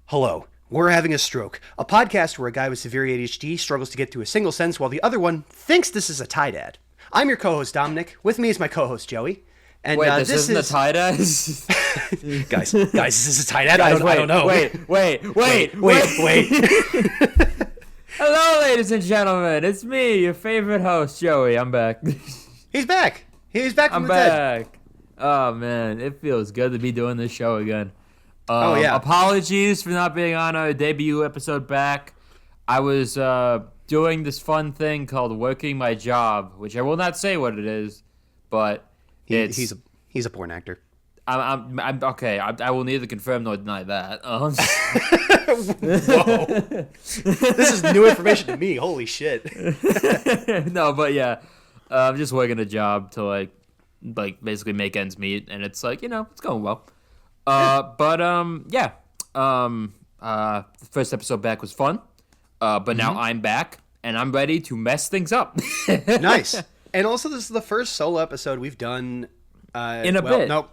Hello, we're having a stroke. A podcast where a guy with severe ADHD struggles to get through a single sentence while the other one thinks this is a tie dad. I'm your co-host Dominic. With me is my co-host Joey. And Wait, this isn't a tie dad? guys, this is a tie dad. I don't know. Wait. Hello, ladies and gentlemen. It's me, your favorite host, Joey. I'm back. He's back. He's back from the dead. Oh, man. It feels good to be doing this show again. Yeah. Apologies for not being on our debut episode back. I was doing this fun thing called working my job, which I will not say what it is, but he's a porn actor. I'm okay. I will neither confirm nor deny that. Whoa, this is new information to me. Holy shit. No, but yeah, I'm just working a job to like basically make ends meet, and it's like it's going well. The first episode back was fun, but now I'm back and I'm ready to mess things up. Nice. And also, this is the first solo episode we've done in a bit. No,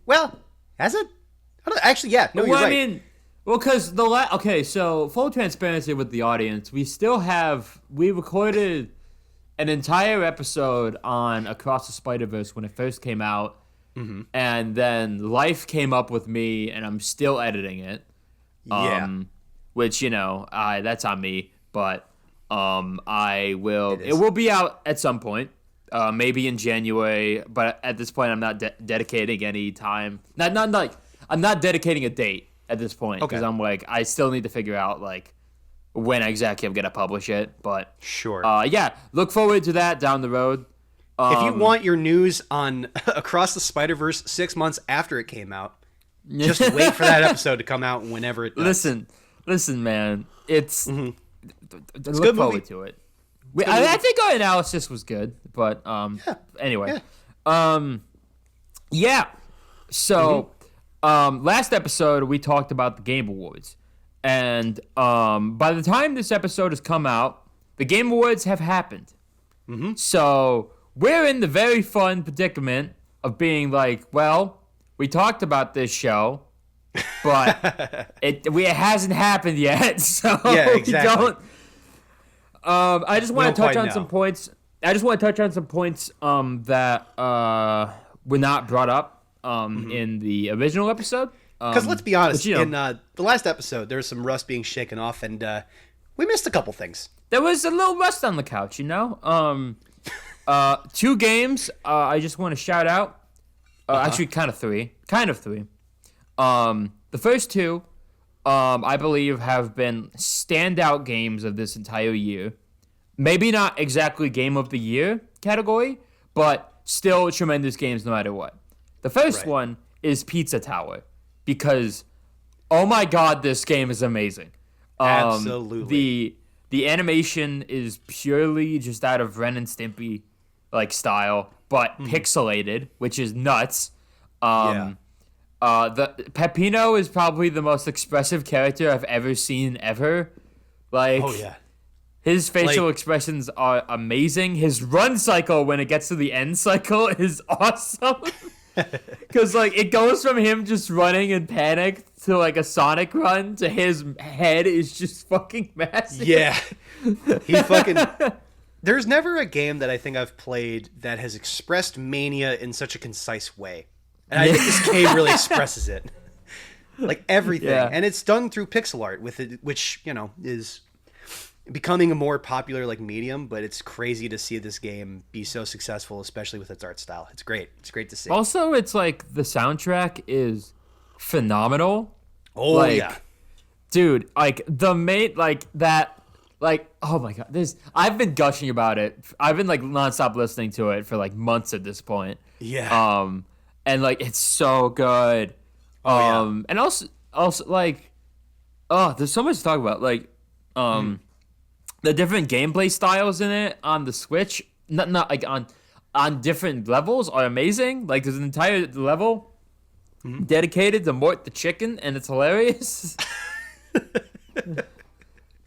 well, has it? Actually, yeah. No, you're right. I mean, because so full transparency with the audience, we recorded an entire episode on Across the Spider-Verse when it first came out. Mm-hmm. And then life came up with me, and I'm still editing it. Which that's on me. But I will. It will be out at some point, maybe in January. But at this point, I'm not dedicating any time. Not like I'm not dedicating a date at this point because I'm like I still need to figure out like when exactly I'm gonna publish it. But sure. Look forward to that down the road. If you want your news on Across the Spider-Verse 6 months after it came out, just wait for that episode to come out whenever it does. Listen, man. It's a look good forward movie. to it. I think our analysis was good, but anyway. So, last episode we talked about the Game Awards. And by the time this episode has come out, the Game Awards have happened. Mm-hmm. So we're in the very fun predicament of being like, well, we talked about this show, but it hasn't happened yet. So exactly. we don't. I just want to touch on some points. I just want to touch on some points that were not brought up in the original episode. Because let's be honest, in the last episode, there was some rust being shaken off, and we missed a couple things. There was a little rust on the couch, 2 games I just want to shout out. Actually, kind of three. The first 2, I believe, have been standout games of this entire year. Maybe not exactly Game of the Year category, but still tremendous games no matter what. The first one is Pizza Tower, because, oh my god, this game is amazing. Absolutely. The animation is purely just out of Ren and Stimpy like style, but pixelated, which is nuts. The Peppino is probably the most expressive character I've ever seen ever. Like, his facial expressions are amazing. His run cycle when it gets to the end cycle is awesome. Because like it goes from him just running in panic to like a Sonic run to his head is just fucking massive. Yeah, he fucking. There's never a game that I think I've played that has expressed mania in such a concise way, and I think this game really expresses it. Like everything, and it's done through pixel art with it, which is becoming a more popular like medium, but it's crazy to see this game be so successful, especially with its art style. It's great to see. Also, it's like the soundtrack is phenomenal. Dude, like the mate like that, like oh my god, I've been gushing about it. I've been like nonstop listening to it for like months at this point. And like it's so good. And also like there's so much to talk about, like the different gameplay styles in it on the Switch, not like on different levels are amazing. Like there's an entire level dedicated to Mort the chicken, and it's hilarious.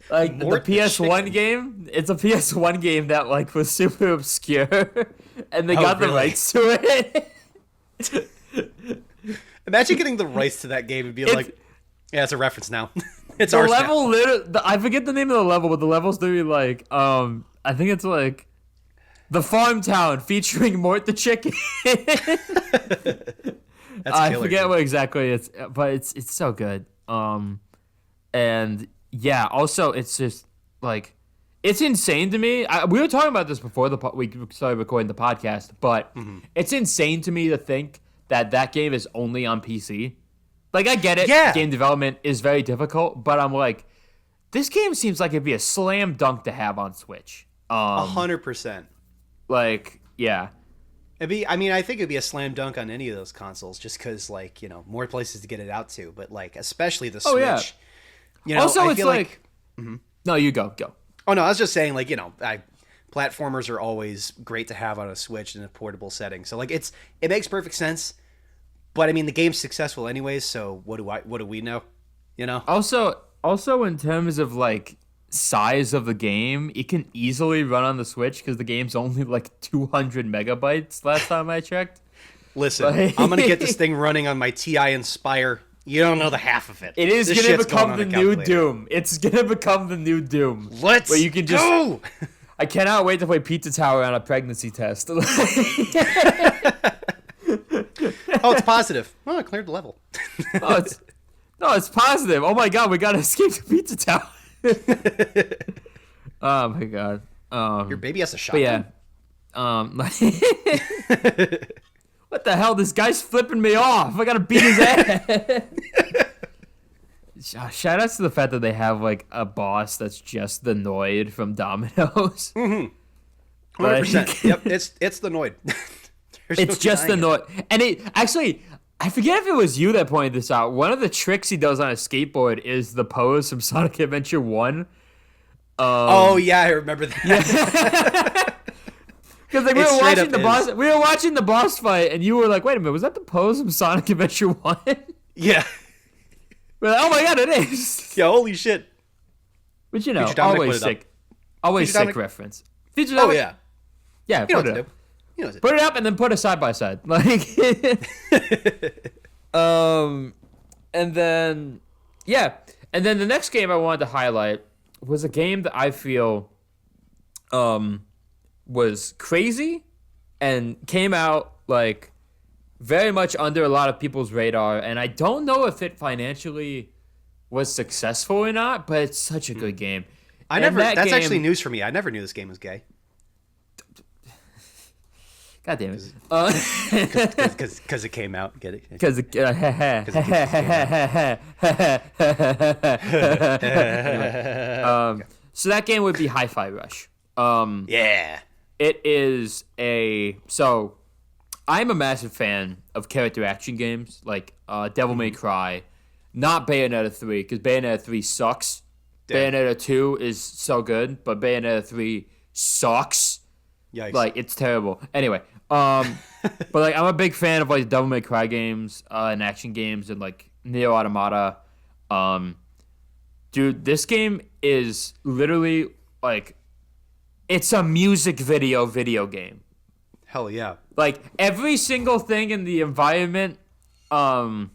Like Mort the PS1 game, it's a PS1 game that like was super obscure, and they got the rights to it. Imagine getting the rights to that game and being like, Yeah, it's a reference now. It's The ours now. level, I forget the name of the level, but the level's literally like, I think it's like the farm town featuring Mort the chicken. That's I killer, forget dude. what exactly it's, but it's so good. And yeah, also it's just like it's insane to me. We were talking about this before we started recording the podcast, but it's insane to me to think that game is only on PC. Like I get it, Yeah. game development is very difficult, but I'm like, this game seems like it'd be a slam dunk to have on Switch. 100%. Like yeah. It'd be. I mean, I think it'd be a slam dunk on any of those consoles, just because, like, you know, more places to get it out to. But like, especially the Switch. Oh, yeah. You know, Also, I it's feel like, no, you go. Oh no, I was just saying, like, you know, platformers are always great to have on a Switch in a portable setting. So like, it makes perfect sense. But I mean, the game's successful anyways. So what do we know? You know. Also in terms of like size of the game, it can easily run on the Switch because the game's only like 200 megabytes last time I checked. Listen, Like- I'm gonna get this thing running on my TI Inspire. You don't know the half of it. It is This gonna shit's become going the on a new calculator. Doom. It's gonna become the new Doom. Let's Where you can just go. I cannot wait to play Pizza Tower on a pregnancy test. Oh, it's positive. Oh, I cleared the level. It's positive. Oh my god, we gotta escape the Pizza Tower. Oh my god. Your baby has a But shotgun. yeah. What the hell? This guy's flipping me off. I gotta beat his ass. Shout outs to the fact that they have like a boss that's just the Noid from Domino's. 100%. Like- Yep, it's the Noid. There's It's no just the denying it. Noid. And it actually, I forget if it was you that pointed this out. One of the tricks he does on a skateboard is the pose from Sonic Adventure 1. Oh yeah, I remember that. Because like, we It were straight watching up the boss, is. we were watching the boss fight, and you were like, "Wait a minute, was that the pose from Sonic Adventure 1?" Yeah. We're like, "Oh my god, it is!" Yeah. Holy shit. But you know, Future Dominic, always put it up. sick, always Future sick Dominic. reference. Future Oh Dominic, yeah. yeah, You know put what it to up. do. You know what to do. Put it up and then put it side by side. Like, and then, yeah. And then the next game I wanted to highlight was a game that I feel was crazy and came out, like, very much under a lot of people's radar. And I don't know if it financially was successful or not, but it's such a good game. I And never. that That's game- actually news for me. I never knew this game was gay. God damn it. Because it came out. Get it? Because so that game would be Hi-Fi Rush. Yeah. It is so I'm a massive fan of character action games like Devil May Cry, not Bayonetta 3 because Bayonetta 3 sucks. Damn. Bayonetta 2 is so good, but Bayonetta 3 sucks. Yikes. Like it's terrible. Anyway, but like I'm a big fan of like Devil May Cry games and action games and like Neo Automata. Dude, this game is literally like it's a music video game. Hell yeah. Like every single thing in the environment like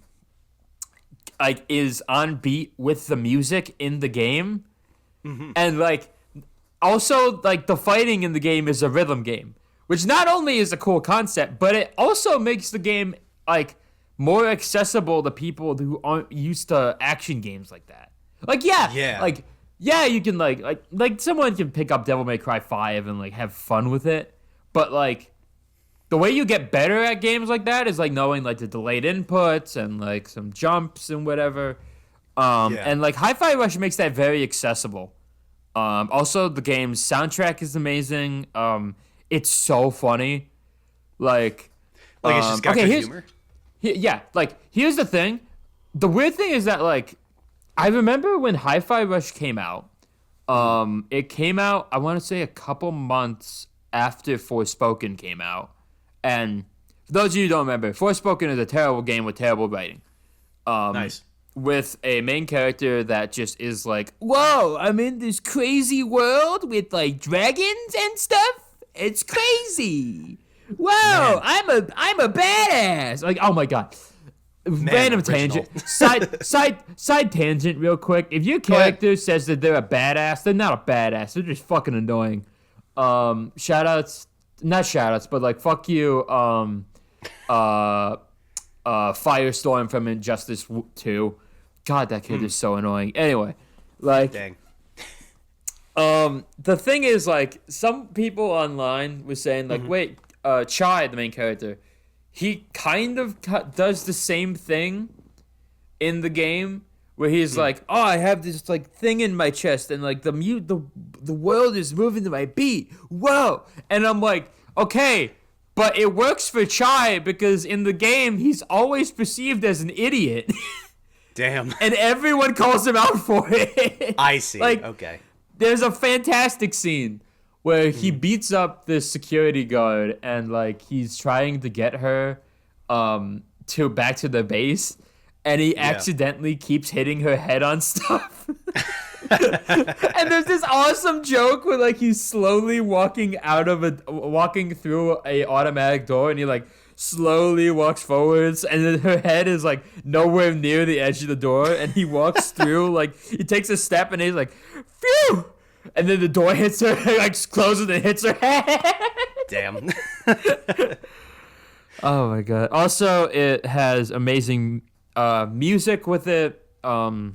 is on beat with the music in the game. And like also like the fighting in the game is a rhythm game, which not only is a cool concept, but it also makes the game like more accessible to people who aren't used to action games like that. Like Yeah. like yeah, you can like someone can pick up Devil May Cry 5 and like have fun with it, but like the way you get better at games like that is like knowing like the delayed inputs and like some jumps and whatever. And like Hi-Fi Rush makes that very accessible. Also the game's soundtrack is amazing. It's so funny. Like It's just got okay, good here's- humor. Yeah, like here's the thing. The weird thing is that like I remember when Hi-Fi Rush came out. It came out I want to say a couple months after Forspoken came out. And for those of you who don't remember, Forspoken is a terrible game with terrible writing. Nice. With a main character that just is like, whoa, I'm in this crazy world with like dragons and stuff. It's crazy. Whoa, I'm a badass. Like, oh my god. Random original. tangent. Side tangent real quick. If your character says that they're a badass, they're not a badass. They're just fucking annoying. Shout outs, not shout outs, but like fuck you, Firestorm from Injustice 2. God, that kid is so annoying. Anyway, like Dang. The thing is, like, some people online were saying, like, wait, Chai, the main character, he kind of does the same thing in the game where he's like, oh, I have this, like, thing in my chest and, like, the world is moving to my beat. Whoa. And I'm like, okay, but it works for Chai because in the game, he's always perceived as an idiot. Damn. And everyone calls him out for it. I see. Like, Okay. There's a fantastic scene where he beats up this security guard and like he's trying to get her to back to the base and he accidentally keeps hitting her head on stuff. And there's this awesome joke where like he's slowly walking through a automatic door and he like slowly walks forwards and then her head is like nowhere near the edge of the door and he walks through like he takes a step and he's like phew, and then the door hits her like closes and hits her head. Damn. Oh my god. Also it has amazing music with it. The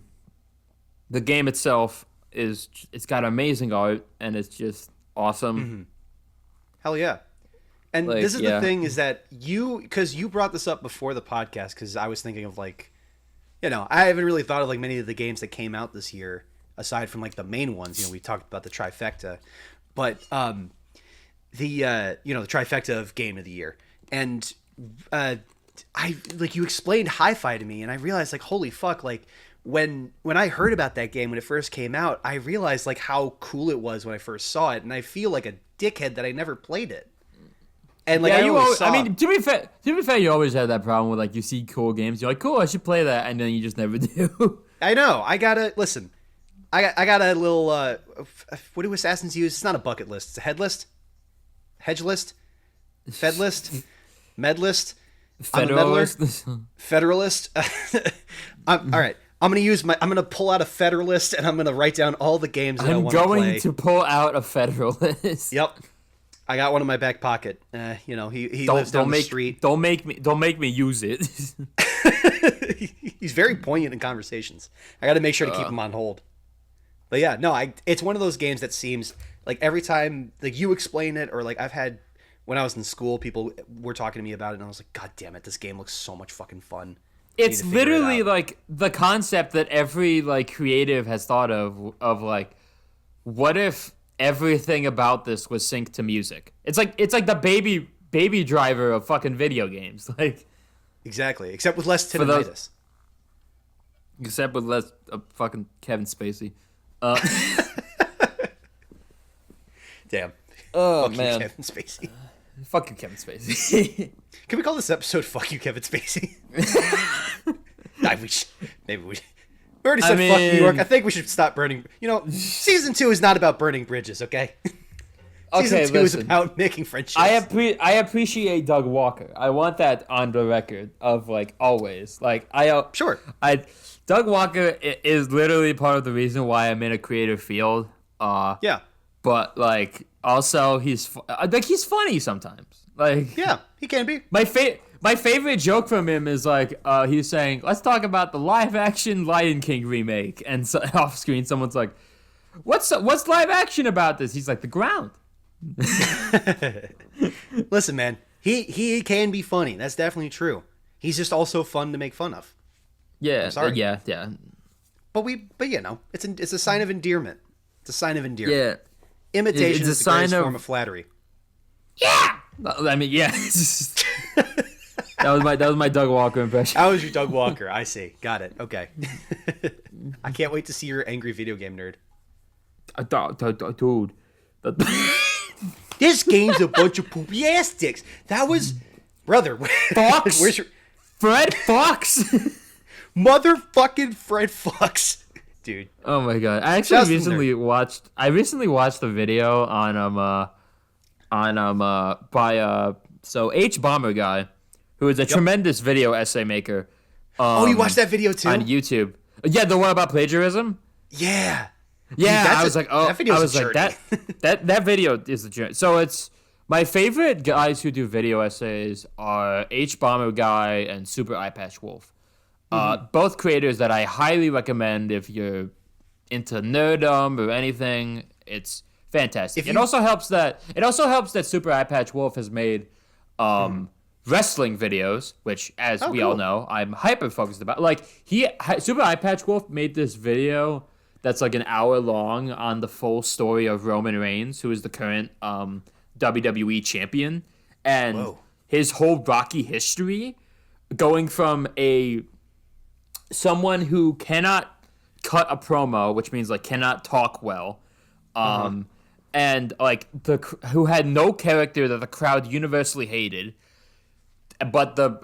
game itself it's got amazing art and it's just awesome. Hell yeah. And Like, this is yeah. the thing is that because you brought this up before the podcast because I was thinking of like, I haven't really thought of like many of the games that came out this year aside from like the main ones. We talked about the trifecta, but the trifecta of game of the year. And I like you explained Hi-Fi to me and I realized like, holy fuck, like when I heard about that game when it first came out, I realized like how cool it was when I first saw it. And I feel like a dickhead that I never played it. And like I mean, to be fair, you always have that problem with like you see cool games, you're like, cool, I should play that, and then you just never do. I know. I gotta listen. I got a little. What do assassins use? It's not a bucket list. It's a head list, hedge list, fed list, med list. I'm a meddler. Federalist. All right. I'm gonna pull out a Federalist and I'm gonna write down all the games that I want to play. I'm going to pull out a Federalist. Yep. I got one in my back pocket. He lives down the street. Don't make me use it. He's very poignant in conversations. I got to make sure to keep him on hold. But yeah, no, it's one of those games that seems like every time like you explain it or like I've had when I was in school, people were talking to me about it and I was like, God damn it, this game looks so much fucking fun. It's literally like the concept that every like creative has thought of like, what if everything about this was synced to music? It's like the baby driver of fucking video games. Like exactly, except with less tinnitus. Except with less fucking Kevin Spacey. Damn. Oh Fuck man, you, Kevin Spacey. Fuck you, Kevin Spacey. Can we call this episode "Fuck You, Kevin Spacey"? Maybe we. We already said fuck New York. I think we should stop burning. Season 2 is not about burning bridges, okay? Season 2 is about making friendships. I appreciate Doug Walker. I want that on the record of like always. Like sure. Doug Walker is literally part of the reason why I'm in a creative field. Yeah. But like also he's funny sometimes. Like yeah, he can be. My favorite joke from him is like he's saying, "Let's talk about the live action Lion King remake," and so, off screen someone's like, "What's live action about this?" He's like, "The ground." Listen, man, he can be funny. That's definitely true. He's just also fun to make fun of. Yeah, I'm sorry. Yeah. But it's a sign of endearment. It's a sign of endearment. Yeah. Imitation is the greatest form of flattery. Yeah. I mean, yeah. that was my Doug Walker impression. That was your Doug Walker. I see. Got it. Okay. I can't wait to see your angry video game nerd. Dude. This game's a bunch of poopy ass dicks. That was... Brother. Fox? Where's your... Fred Fox? Motherfucking Fred Fox. Dude. Oh my god. I actually recently watched the video on by H Bomber guy, who is a tremendous video essay maker, Oh, you watched that video too? on YouTube. Yeah, the one about plagiarism. Yeah. Yeah, Dude, I was like, oh, that video's I was a like journey. that video is the journey. So it's my favorite guys who do video essays are H Bomber Guy and Super Eye Patch Wolf. Both creators that I highly recommend if you're into nerdom or anything. It's fantastic. It also helps that Super Eye Patch Wolf has made wrestling videos, which, as we all cool. know, I'm hyper focused about. Like Super Eye Patch Wolf made this video that's like an hour long on the full story of Roman Reigns, who is the current WWE champion, and his whole Rocky history, going from someone who cannot cut a promo, which means like cannot talk well, and like who had no character that the crowd universally hated, but the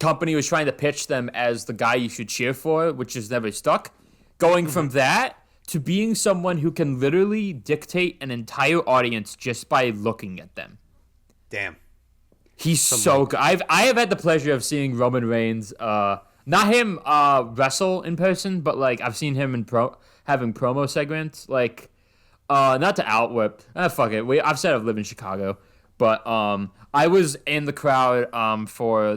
company was trying to pitch them as the guy you should cheer for, which is never stuck. Going from that to being someone who can literally dictate an entire audience just by looking at them. Damn. He's so good. I have had the pleasure of seeing Roman Reigns, not him wrestle in person, but like I've seen him in having promo segments. Like, not to outwhip. Fuck it. I've said I've lived in Chicago, but I was in the crowd for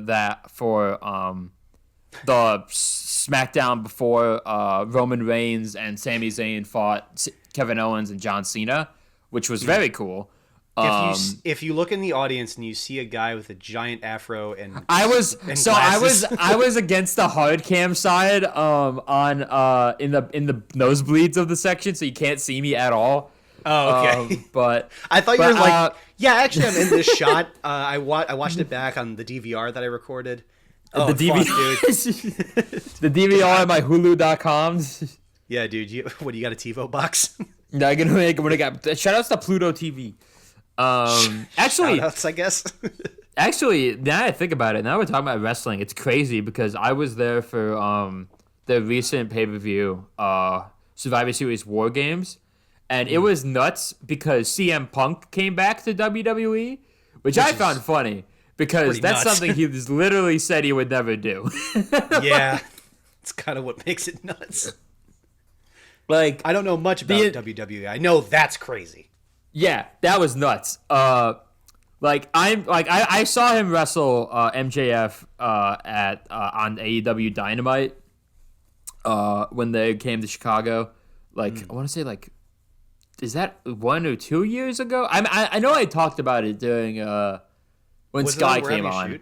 the SmackDown before Roman Reigns and Sami Zayn fought Kevin Owens and John Cena, which was very cool. If you look in the audience and you see a guy with a giant afro and I was glasses. against the hard cam side in the nosebleeds of the section, so you can't see me at all. Oh, okay. But I thought you were like, yeah, actually, I'm in this shot. I watched it back on the DVR that I recorded. Oh, the fuck, DVR, dude. The DVR on my Hulu.coms. Yeah, dude. You got a TiVo box? No, I'm gonna get shout outs to Pluto TV. Actually, Shout-outs, I guess. Actually, now I think about it, now we're talking about wrestling. It's crazy because I was there for the recent pay-per-view Survivor Series War Games, and it was nuts because CM Punk came back to WWE, which I found funny because that's nuts. something he just literally said he would never do. Yeah, it's kind of what makes it nuts. Like, I don't know much about WWE. I know that's crazy. Yeah, that was nuts. I saw him wrestle MJF on AEW Dynamite when they came to Chicago. I want to say is that 1 or 2 years ago? I know I talked about it during when Was Sky it on came Wherever You on. Shoot?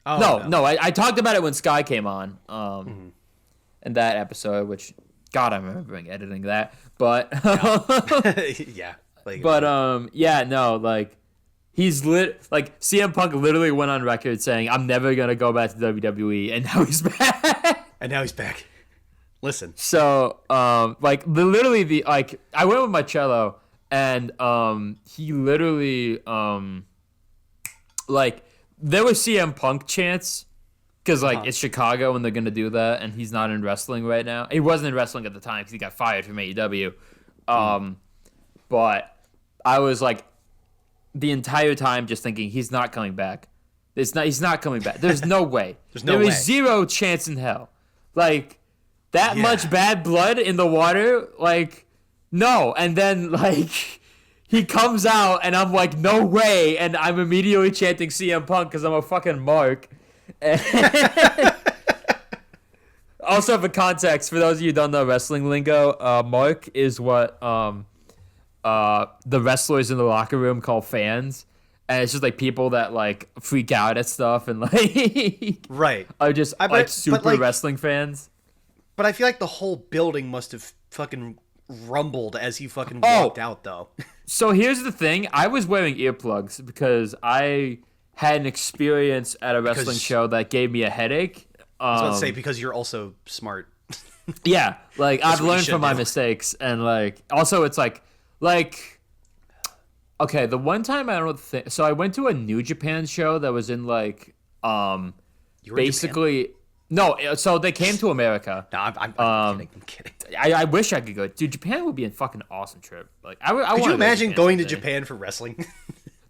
Oh, No, I talked about it when Sky came on in that episode, which God, I'm remembering editing that, but yeah. He's CM Punk literally went on record saying, "I'm never gonna go back to WWE," and now he's back. Listen. So, I went with my cello, and he literally there was CM Punk chants because it's Chicago and they're gonna do that, and he's not in wrestling right now. He wasn't in wrestling at the time because he got fired from AEW. But I was the entire time just thinking he's not coming back. He's not coming back. There's no way. There is zero chance in hell. That much bad blood in the water. No. And then he comes out and I'm like, no way. And I'm immediately chanting CM Punk because I'm a fucking mark. Also, for context, for those of you who don't know wrestling lingo, mark is what the wrestlers in the locker room call fans, and it's just people that freak out at stuff and right are just super wrestling fans. But I feel like the whole building must have fucking rumbled as he fucking walked out, though. So here's the thing: I was wearing earplugs because I had an experience at a wrestling show that gave me a headache. I was about to say because you're also smart. Yeah, I've learned from my mistakes, and also it's okay, the one time I don't think so I went to a New Japan show that was in basically no, so they came to America. No, I'm kidding. I wish I could go. Dude, Japan would be a fucking awesome trip. Could you imagine going to Japan for wrestling?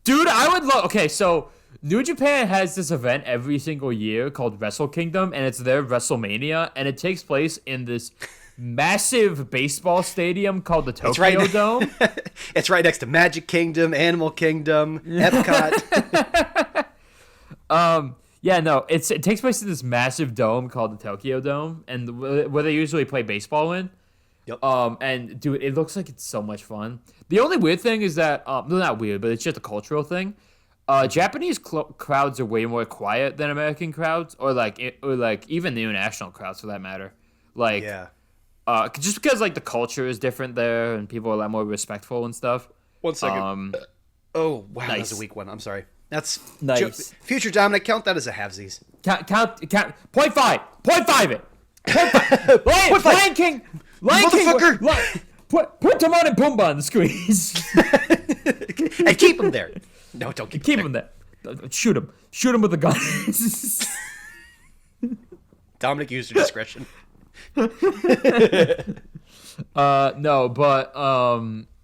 Dude, I would love. Okay, so New Japan has this event every single year called Wrestle Kingdom, and it's their WrestleMania, and it takes place in this massive baseball stadium called the Tokyo Dome. It's right next to Magic Kingdom, Animal Kingdom, Epcot. Yeah, no, it takes place in this massive dome called the Tokyo Dome, and where they usually play baseball in. Yep. And dude, it looks like it's so much fun. The only weird thing is that, not weird, but it's just a cultural thing. Japanese crowds are way more quiet than American crowds, or like even the international crowds for that matter. Like, Yeah. Just because like the culture is different there, and people are a lot more respectful and stuff. 1 second. Oh, wow, Nice. That's a weak one. I'm sorry. That's Nice. Future Dominic, count that as a halvesies. Count. 0.5 it. 0.5. Lion King. Motherfucker! Put Timon and Pumbaa on the screen. And keep him there. No, don't keep Keep him him there. Shoot him. Shoot him with a gun. Dominic, use your discretion. No, but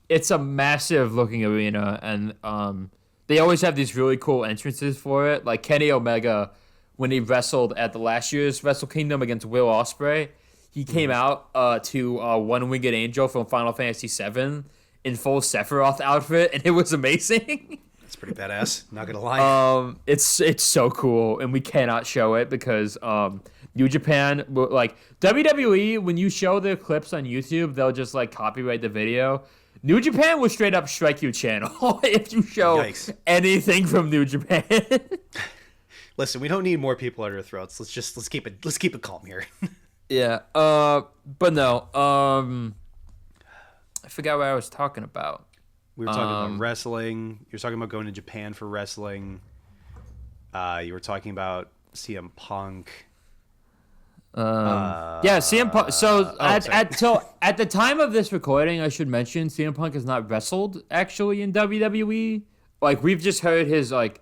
it's a massive looking arena, and they always have these really cool entrances for it. Like Kenny Omega, when he wrestled at the last year's Wrestle Kingdom against Will Ospreay, he came out to One Winged Angel from Final Fantasy VII in full Sephiroth outfit, and it was amazing. That's pretty badass. Not gonna lie. It's so cool, and we cannot show it because New Japan, like WWE, when you show their clips on YouTube, they'll just like copyright the video. New Japan will straight up strike your channel if you show Yikes. anything from New Japan. Listen, we don't need more people at our throats. Let's keep it calm here. Yeah. But no. I forgot what I was talking about. We were talking about wrestling. You were talking about going to Japan for wrestling. You were talking about CM Punk. Yeah, CM Punk. So at the time of this recording, I should mention CM Punk has not wrestled actually in WWE. Like we've just heard his like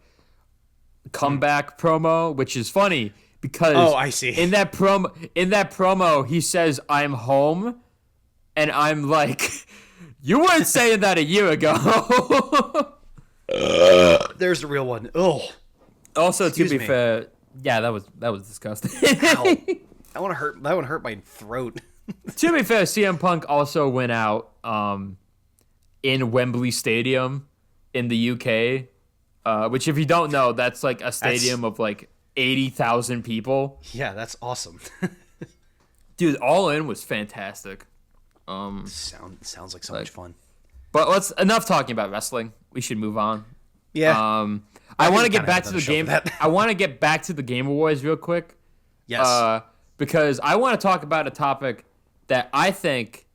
comeback promo, which is funny because I see. In that promo, he says, "I'm home," and I'm like, "You weren't saying that a year ago." There's the real one. Oh. Also, Excuse to be me. fair, yeah, that was disgusting. Ow. That one hurt my throat. To be fair, CM Punk also went out in Wembley Stadium in the UK, which if you don't know, that's like a stadium of like 80,000 people. Yeah, that's awesome. Dude, All In was fantastic. Sounds like so much fun. But enough talking about wrestling. We should move on. Yeah. I want to kinda get back have to another the show game. for that. I want to get back to the Game Awards real quick. Yes. Because I want to talk about a topic that I think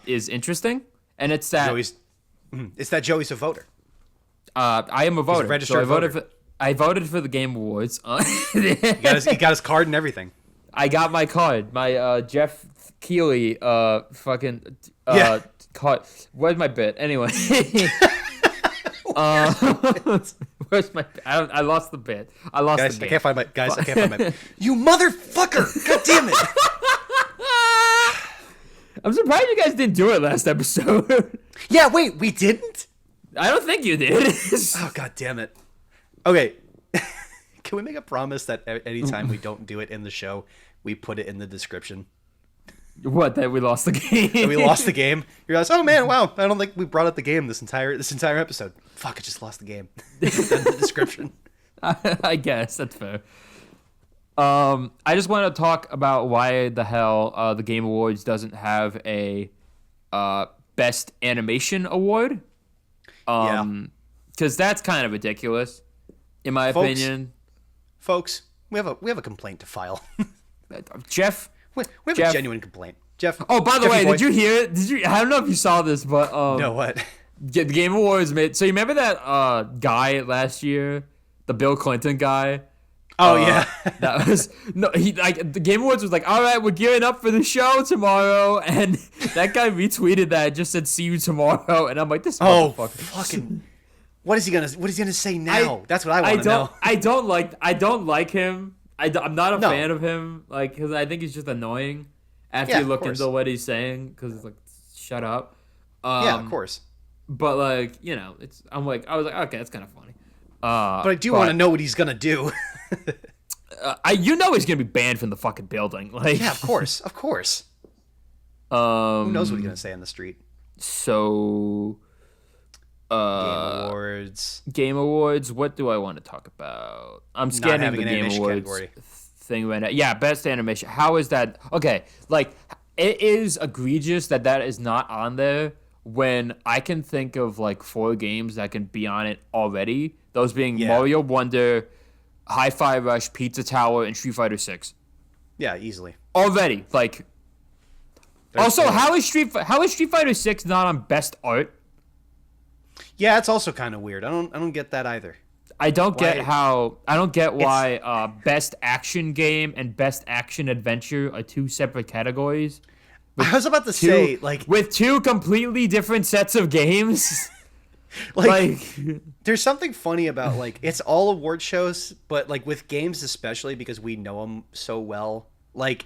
is interesting, and it's that It's that Joey's a voter. I am a voter. registered voter. I voted for the Game Awards. He got his card and everything. I got my card. My Jeff Keighley Yeah. card. Where's my bit? Anyway. Where's my? I lost the bit. I lost Guys, the bit. I can't find my. You motherfucker! God damn it! I'm surprised you guys didn't do it last episode. Yeah, wait, we didn't? I don't think you did. Oh, god damn it. Okay. Can we make a promise that anytime we don't do it in the show, we put it in the description? What? That we lost the game? And we lost the game? You realize, oh man, wow, I don't think we brought up the game this entire episode. Fuck, I just lost the game. In the description. I guess that's fair. I just want to talk about why the hell the Game Awards doesn't have a Best Animation Award. Because that's kind of ridiculous, in my opinion. Folks, we have a complaint to file. Jeff. We have Jeff. a genuine complaint. Jeff. Oh, by the Jeffy way, boy. did you hear it? I don't know if you saw this, but No, what? the Game Awards made. So you remember that guy last year, the Bill Clinton guy? Oh yeah. That was no. He like the Game Awards was like, all right, we're gearing up for the show tomorrow, and that guy retweeted that, just said, "See you tomorrow," and I'm like, this Oh, motherfucker. fucking! What is he gonna say now? That's what I want to know. I don't like him. I'm not a No. fan of him, like, because I think he's just annoying. After Yeah, you of look course. into what he's saying, because it's like, shut up. Yeah, of course. But like, you know, I was like, okay, that's kind of funny. But I do want to know what he's gonna do. You know he's gonna be banned from the fucking building. Like, Yeah, of course, of course. Who knows what he's gonna say on the street? So, Game Awards. Game Awards. What do I want to talk about? I'm scanning having the an Game animation Awards category. thing right now. Yeah, best animation. How is that? Okay, like it is egregious that is not on there when I can think of like 4 games that can be on it already. Those being Yeah. Mario Wonder, Hi-Fi Rush, Pizza Tower, and Street Fighter 6. Yeah, easily. Already, like. There's Also, four. how is Street Fighter 6 not on Best Art? Yeah, it's also kind of weird. I don't get that either. I don't get Why- why Best Action Game and Best Action Adventure are 2 separate categories. I was about to say, like, With 2 completely different sets of games. like, like there's something funny about, like, it's all award shows, but, like, with games especially, because we know them so well, like,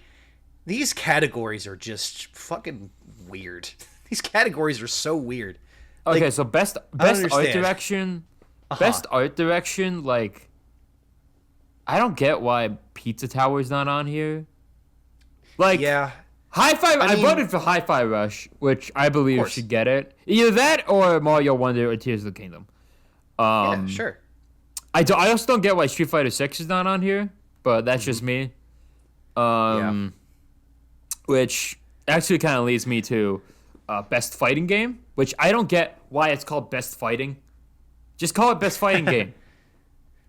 these categories are just fucking weird. These categories are so weird. okay, Like, so best art understand. direction, best art direction. Like, I don't get why Pizza Tower is not on here. Like, Yeah. Hi-Fi. I mean- voted for Hi-Fi Rush, which I believe course. should get it. Either that or Mario Wonder or Tears of the Kingdom. Yeah, sure. I also don't get why Street Fighter 6 is not on here, but that's just me. Which actually kind of leads me to best fighting game, which I don't get why it's called best fighting. Just call it best fighting game.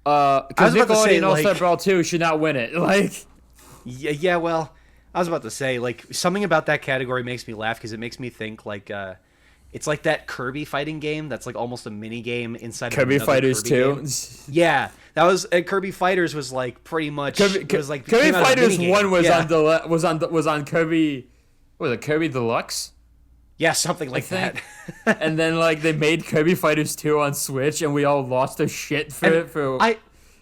I Because was about to say, Nickelodeon All-Star like- Brawl 2 should not win it. Like, Yeah, well, I was about to say, like, something about that category makes me laugh because it makes me think, like, it's like that Kirby fighting game that's, like, almost a mini game inside Kirby of another Fighters Kirby 2. game. Yeah, that was Kirby Fighters was like pretty much it was like Kirby came out as a Fighters minigame. 1 was Yeah. was on Kirby. What was it? Kirby Deluxe. Yeah, something like think. that. And then like they made Kirby Fighters 2 on Switch, and we all lost our shit for it. For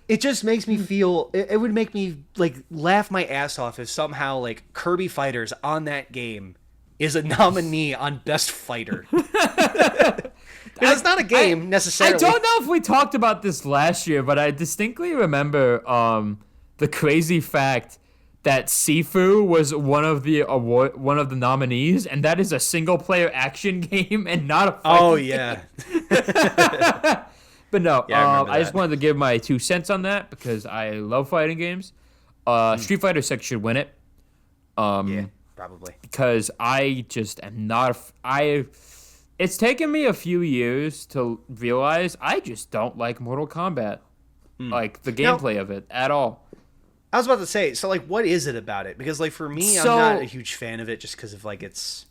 It just makes me feel. It would make me like laugh my ass off if somehow like Kirby Fighters on that game is a nominee on Best Fighter. It's not a game necessarily. I don't know if we talked about this last year, but I distinctly remember the crazy fact that Sifu was one of the nominees, and that is a single player action game and not a fighting Oh game. yeah. But no, Yeah, I remember I just that. wanted to give my 2 cents on that because I love fighting games. Street Fighter 6 should win it. Yeah, probably. Because I just am not. It's taken me a few years to realize I just don't like Mortal Kombat, like the Now- gameplay of it at all. I was about to say, so like, what is it about it? Because like for me, So- I'm not a huge fan of it just because of like it's,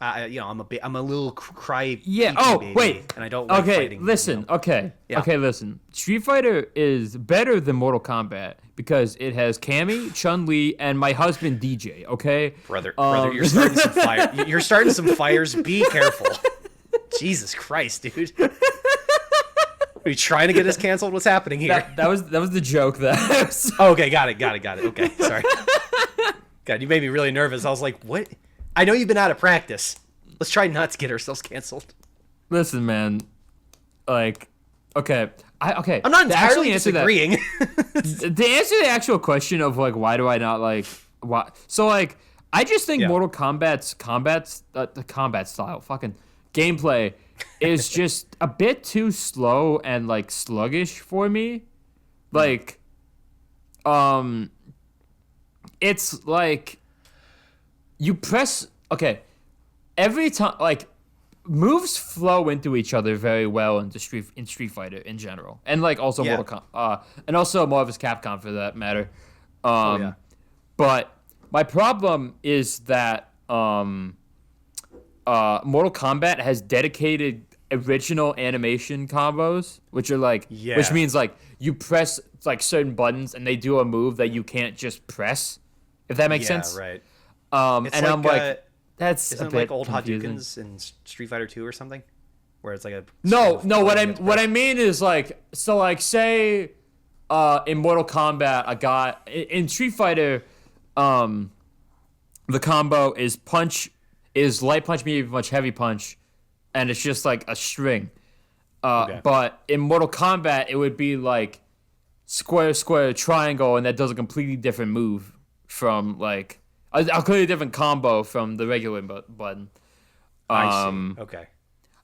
I'm a little cry. Yeah. peepee Oh baby, wait. and I don't like Okay. fighting. Listen. you know? Okay. Yeah. Okay. Listen. Street Fighter is better than Mortal Kombat because it has Cammy, Chun-Li, and my husband DJ. Okay. brother, Um, you're starting some fire. You're starting some fires. Be careful. Jesus Christ, dude. Are you trying to get us canceled? What's happening here? That was the joke. That. Oh, okay, got it. Okay, sorry. God, you made me really nervous. I was like, what? I know you've been out of practice. Let's try not to get ourselves canceled. Listen, man. Like. Okay. I'm not To actually entirely answer that- disagreeing. To answer the actual question of like why do I not like why so like I just think Yeah. Mortal Kombat's the combat style fucking gameplay is just a bit too slow and like sluggish for me. Like it's like you press every time like moves flow into each other very well in Street Fighter in general, and like also Yeah. Mortal and also Marvel's Capcom for that matter. Yeah. But my problem is that Mortal Kombat has dedicated original animation combos, which are like, Yeah. which means like you press like certain buttons and they do a move that you can't just press. If that makes sense. Right. And It's I'm like, like, that's Isn't a it bit like old confusing. Hadoukens in Street Fighter 2 or something? Where it's like a No. string of What buttons you have to I mean is like, so like say, in Mortal Kombat, a guy in Street Fighter, the combo is light punch, medium punch, heavy punch, and it's just like a string. Okay. But in Mortal Kombat, it would be like square, square, triangle, and that does a completely different move from like a completely different combo from the regular button. I see. Okay.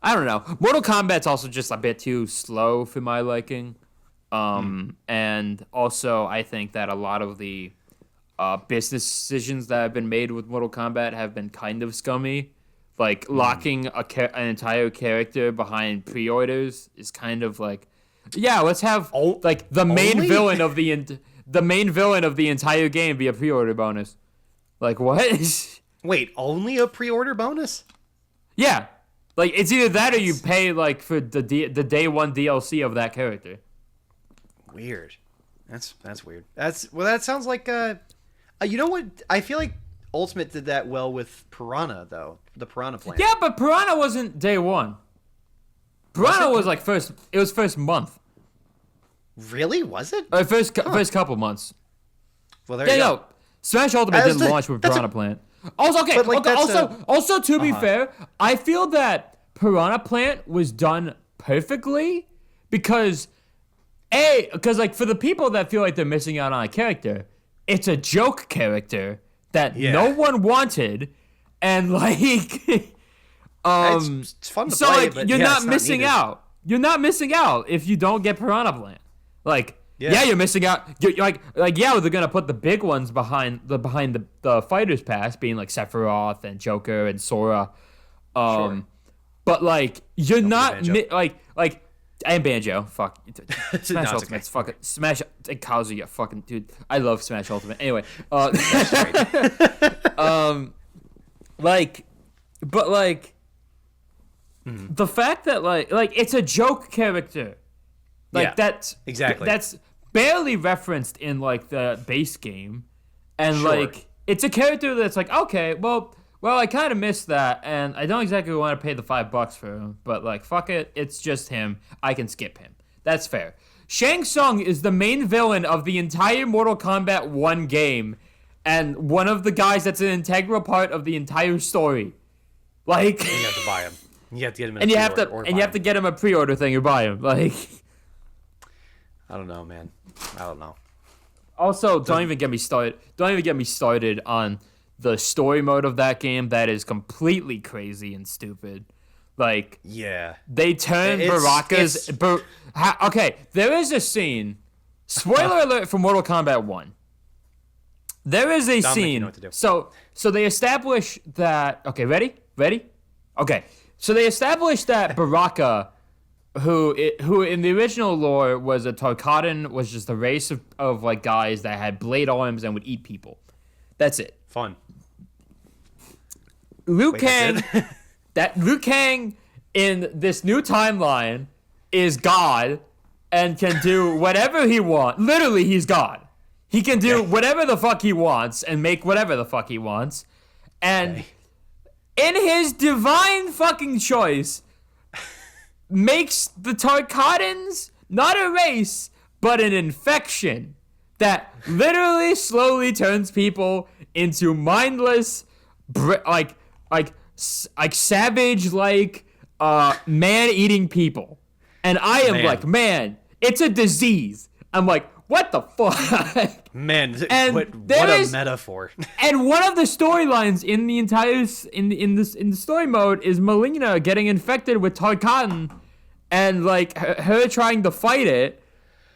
I don't know. Mortal Kombat's also just a bit too slow for my liking. And also, I think that a lot of the business decisions that have been made with Mortal Kombat have been kind of scummy. Like, locking an entire character behind pre-orders is kind of like, yeah, let's have like the main villain of the main villain of the entire game be a pre-order bonus. Like, what? Wait, only a pre-order bonus? Yeah. Like, it's either that or you pay, like, for the day one DLC of that character. Weird. That's weird. That sounds like you know what? I feel like Ultimate did that well with Piranha though. The Piranha Plant. Yeah, but Piranha wasn't day one. Piranha was like first month. Really? Was it? Or first couple months. Well, there you go. No. Smash Ultimate didn't launch with Piranha Plant. Also, okay. Like, also, to be fair, I feel that Piranha Plant was done perfectly because like for the people that feel like they're missing out on a character, it's a joke character that no one wanted, and like, it's fun to so play. like But you're not it's missing needed. out. You're not missing out if you don't get Piranha Plant. Like, Yeah. you're missing out. You're like yeah, they're gonna put the big ones behind the Fighters Pass, being like Sephiroth and Joker and Sora. Sure. But like you're not Banjo. like and Banjo. Fuck. Smash No, it's Ultimate's fucking Smash and Kazuya. Fucking dude, I love Smash Ultimate. Anyway, like, but like. The fact that like it's a joke character, like that's exactly that's barely referenced in like the base game, and Sure. like it's a character that's like, okay, well I kind of missed that, and I don't exactly want to pay the $5 for him, but like fuck it, it's just him. I can skip him. That's fair. Shang Tsung is the main villain of the entire Mortal Kombat 1 game, and one of the guys that's an integral part of the entire story. Like, You have to buy him. You have to get him. and you have to get him a pre-order thing or buy him. Like, I don't know, man. I don't know. also, don't even get me started. Don't even get me started on the story mode of that game. That is completely crazy and stupid. Like, Yeah. they turn It's- Baraka's. Okay, there is a scene. Spoiler alert for Mortal Kombat 1. There is a Dominic, you scene. know what to do. So they establish that. Okay, ready? Okay. So they established that Baraka, who in the original lore was a Tarkatan, was just a race of like guys that had blade arms and would eat people. That's it. Fun. Liu Wait, Kang. that's Liu Kang in this new timeline is God and can do whatever he wants. Literally, he's God. He can do whatever the fuck he wants and make whatever the fuck he wants. And in his divine fucking choice, makes the Tarkatans not a race, but an infection that literally slowly turns people into mindless, savage, man-eating people. And I am Man. like, man, it's a disease. I'm like, what the fuck? Man, And what there a is- metaphor. And one of the storylines in the entire in the story mode is Melina getting infected with Tarkatan, and like her trying to fight it,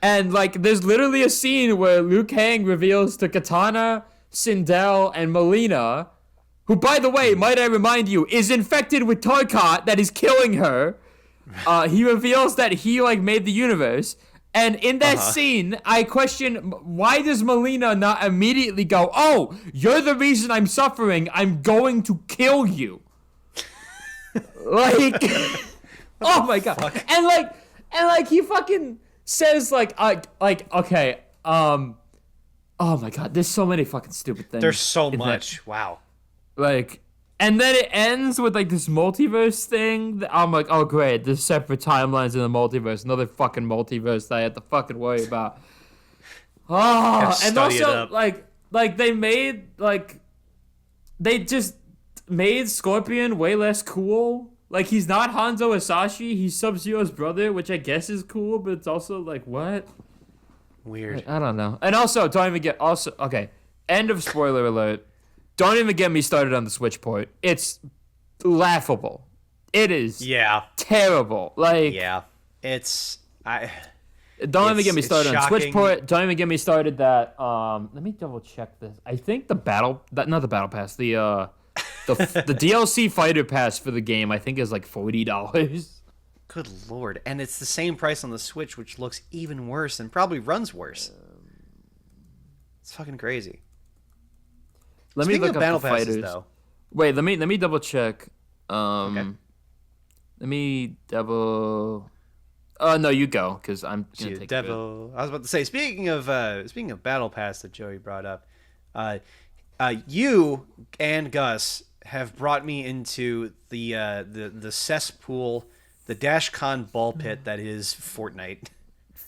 and like there's literally a scene where Liu Kang reveals to Katana, Sindel, and Melina, who by the way, might I remind you, is infected with Tarkat that is killing her. He reveals that he like made the universe. And in that scene, I question, why does Melina not immediately go, oh, you're the reason I'm suffering, I'm going to kill you. Like, oh my god. And like he fucking says okay, oh my god, there's so many fucking stupid things. There's so in that. much. Wow. Like, and then it ends with like this multiverse thing. I'm like, oh great, there's separate timelines in the multiverse. Another fucking multiverse that I have to fucking worry about. Oh, and study it also up. like they just made Scorpion way less cool. Like, he's not Hanzo Hasashi. He's Sub-Zero's brother, which I guess is cool, but it's also like, what? Weird. I don't know. And also, don't even get... Also, okay, end of spoiler alert. Don't even get me started on the Switch port. It's laughable. It is Yeah. terrible. Like, Yeah. It's don't even get me it's started on Switch shocking. port. Don't even get me started that. Let me double check this. I think not the battle pass. The DLC fighter pass for the game, I think, is like $40. Good lord. And it's the same price on the Switch, which looks even worse and probably runs worse. It's fucking crazy. Let Speaking me look of up battle the passes, fighters. though. Wait, let me double check. Okay. Let me double. Oh no, you go, because I'm gonna take a bit. Devil. I was about to say, speaking of battle pass that Joey brought up, you and Gus have brought me into the cesspool, the DashCon ball pit that is Fortnite.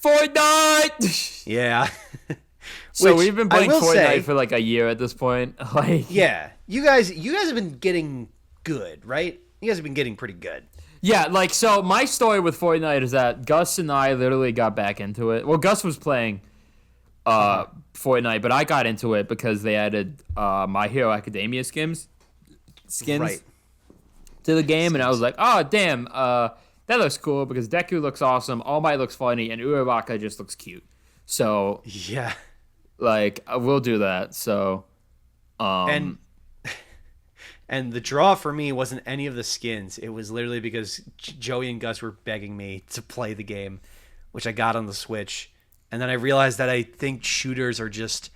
Fortnite. Yeah. So Which, we've been I playing will Fortnite say- for like a year at this point. Like, Yeah, you guys have been getting good, right? You guys have been getting pretty good. yeah, like, so my story with Fortnite is that Gus and I literally got back into it. Well, Gus was playing Fortnite, but I got into it because they added My Hero Academia skins Right. to the game, and I was like, oh, damn, that looks cool because Deku looks awesome, All Might looks funny, and Uraraka just looks cute. So, Yeah. like, we'll do that. So, And the draw for me wasn't any of the skins. It was literally because Joey and Gus were begging me to play the game, which I got on the Switch. And then I realized that I think shooters are just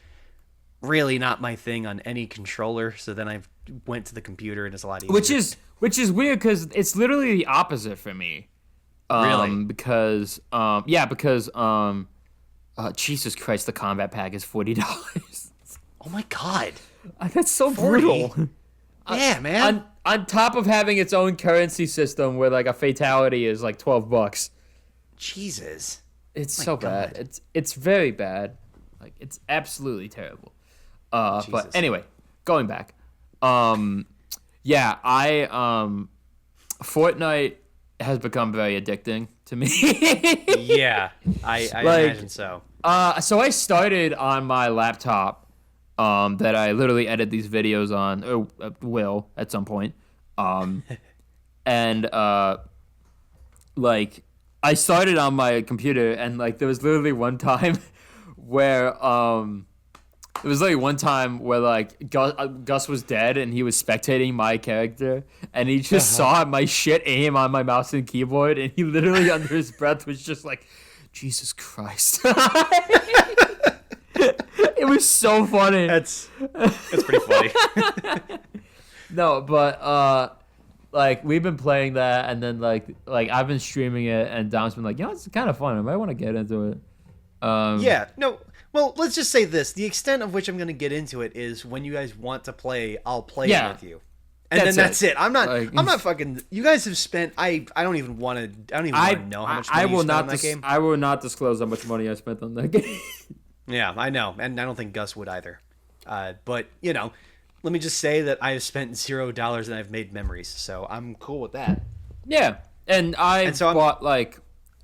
really not my thing on any controller. So then I went to the computer and it's a lot easier. which is weird because it's literally the opposite for me. Really? Because Jesus Christ, the combat pack is $40. Oh my god. That's so 40? brutal. Yeah, man. On top of having its own currency system where like a fatality is like $12. Jesus. It's God. so bad. It's very bad. Like, it's absolutely terrible. But Jesus. anyway, going back. Yeah, Fortnite has become very addicting to me. Yeah, I Like- imagine so. So I started on my laptop that I literally edit these videos on, or will at some point. And like, I started on my computer, and like there was literally one time where like Gus was dead and he was spectating my character, and he just saw my shit aim on my mouse and keyboard, and he literally under his breath was just like, Jesus Christ. It was so funny. That's pretty funny. No, but like, we've been playing that, and then like I've been streaming it, and Dom's been like, it's kind of fun. I might want to get into it. Yeah, no. Well, let's just say this: the extent of which I'm going to get into it is when you guys want to play, I'll play Yeah. it with you, and then that's it. I'm not. Like- I'm not fucking. You guys have spent. I don't even want to. I don't even want to know how much money I you will spent not on that game. I will not disclose how much money I spent on that game. Yeah, I know, and I don't think Gus would either. But you know, let me just say that I have spent $0 and I've made memories, so I'm cool with that. Yeah, and I so I'm- bought like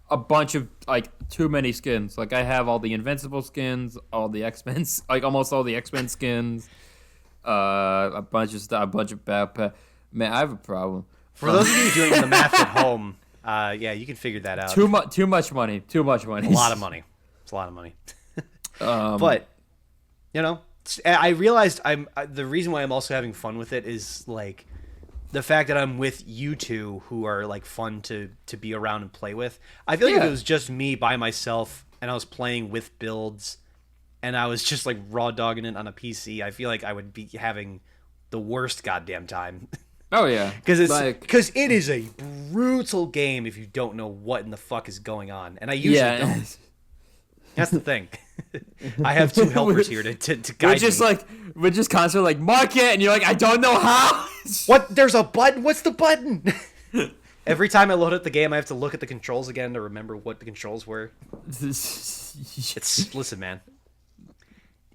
a bunch of like too many skins. Like, I have all the Invincible skins, all the X-Men, like almost all the X-Men skins, a bunch of stuff, a bunch of battle. Man, I have a problem. For those of you doing the math at home, yeah, you can figure that out. Too much money. Too much money. A lot of money. It's a lot of money. But you know, I realized the reason why I'm also having fun with it is like the fact that I'm with you two who are like fun to be around and play with. I feel like if Yeah. it was just me by myself and I was playing with builds and I was just like raw dogging it on a PC, I feel like I would be having the worst goddamn time. Oh yeah, Because like, it is a brutal game if you don't know what in the fuck is going on, and I usually don't. That's the thing. I have two helpers here to guide me. We're just constantly like, mark it, and you're like, I don't know how. What? There's a button? What's the button? Every time I load up the game, I have to look at the controls again to remember what the controls were. Listen, man.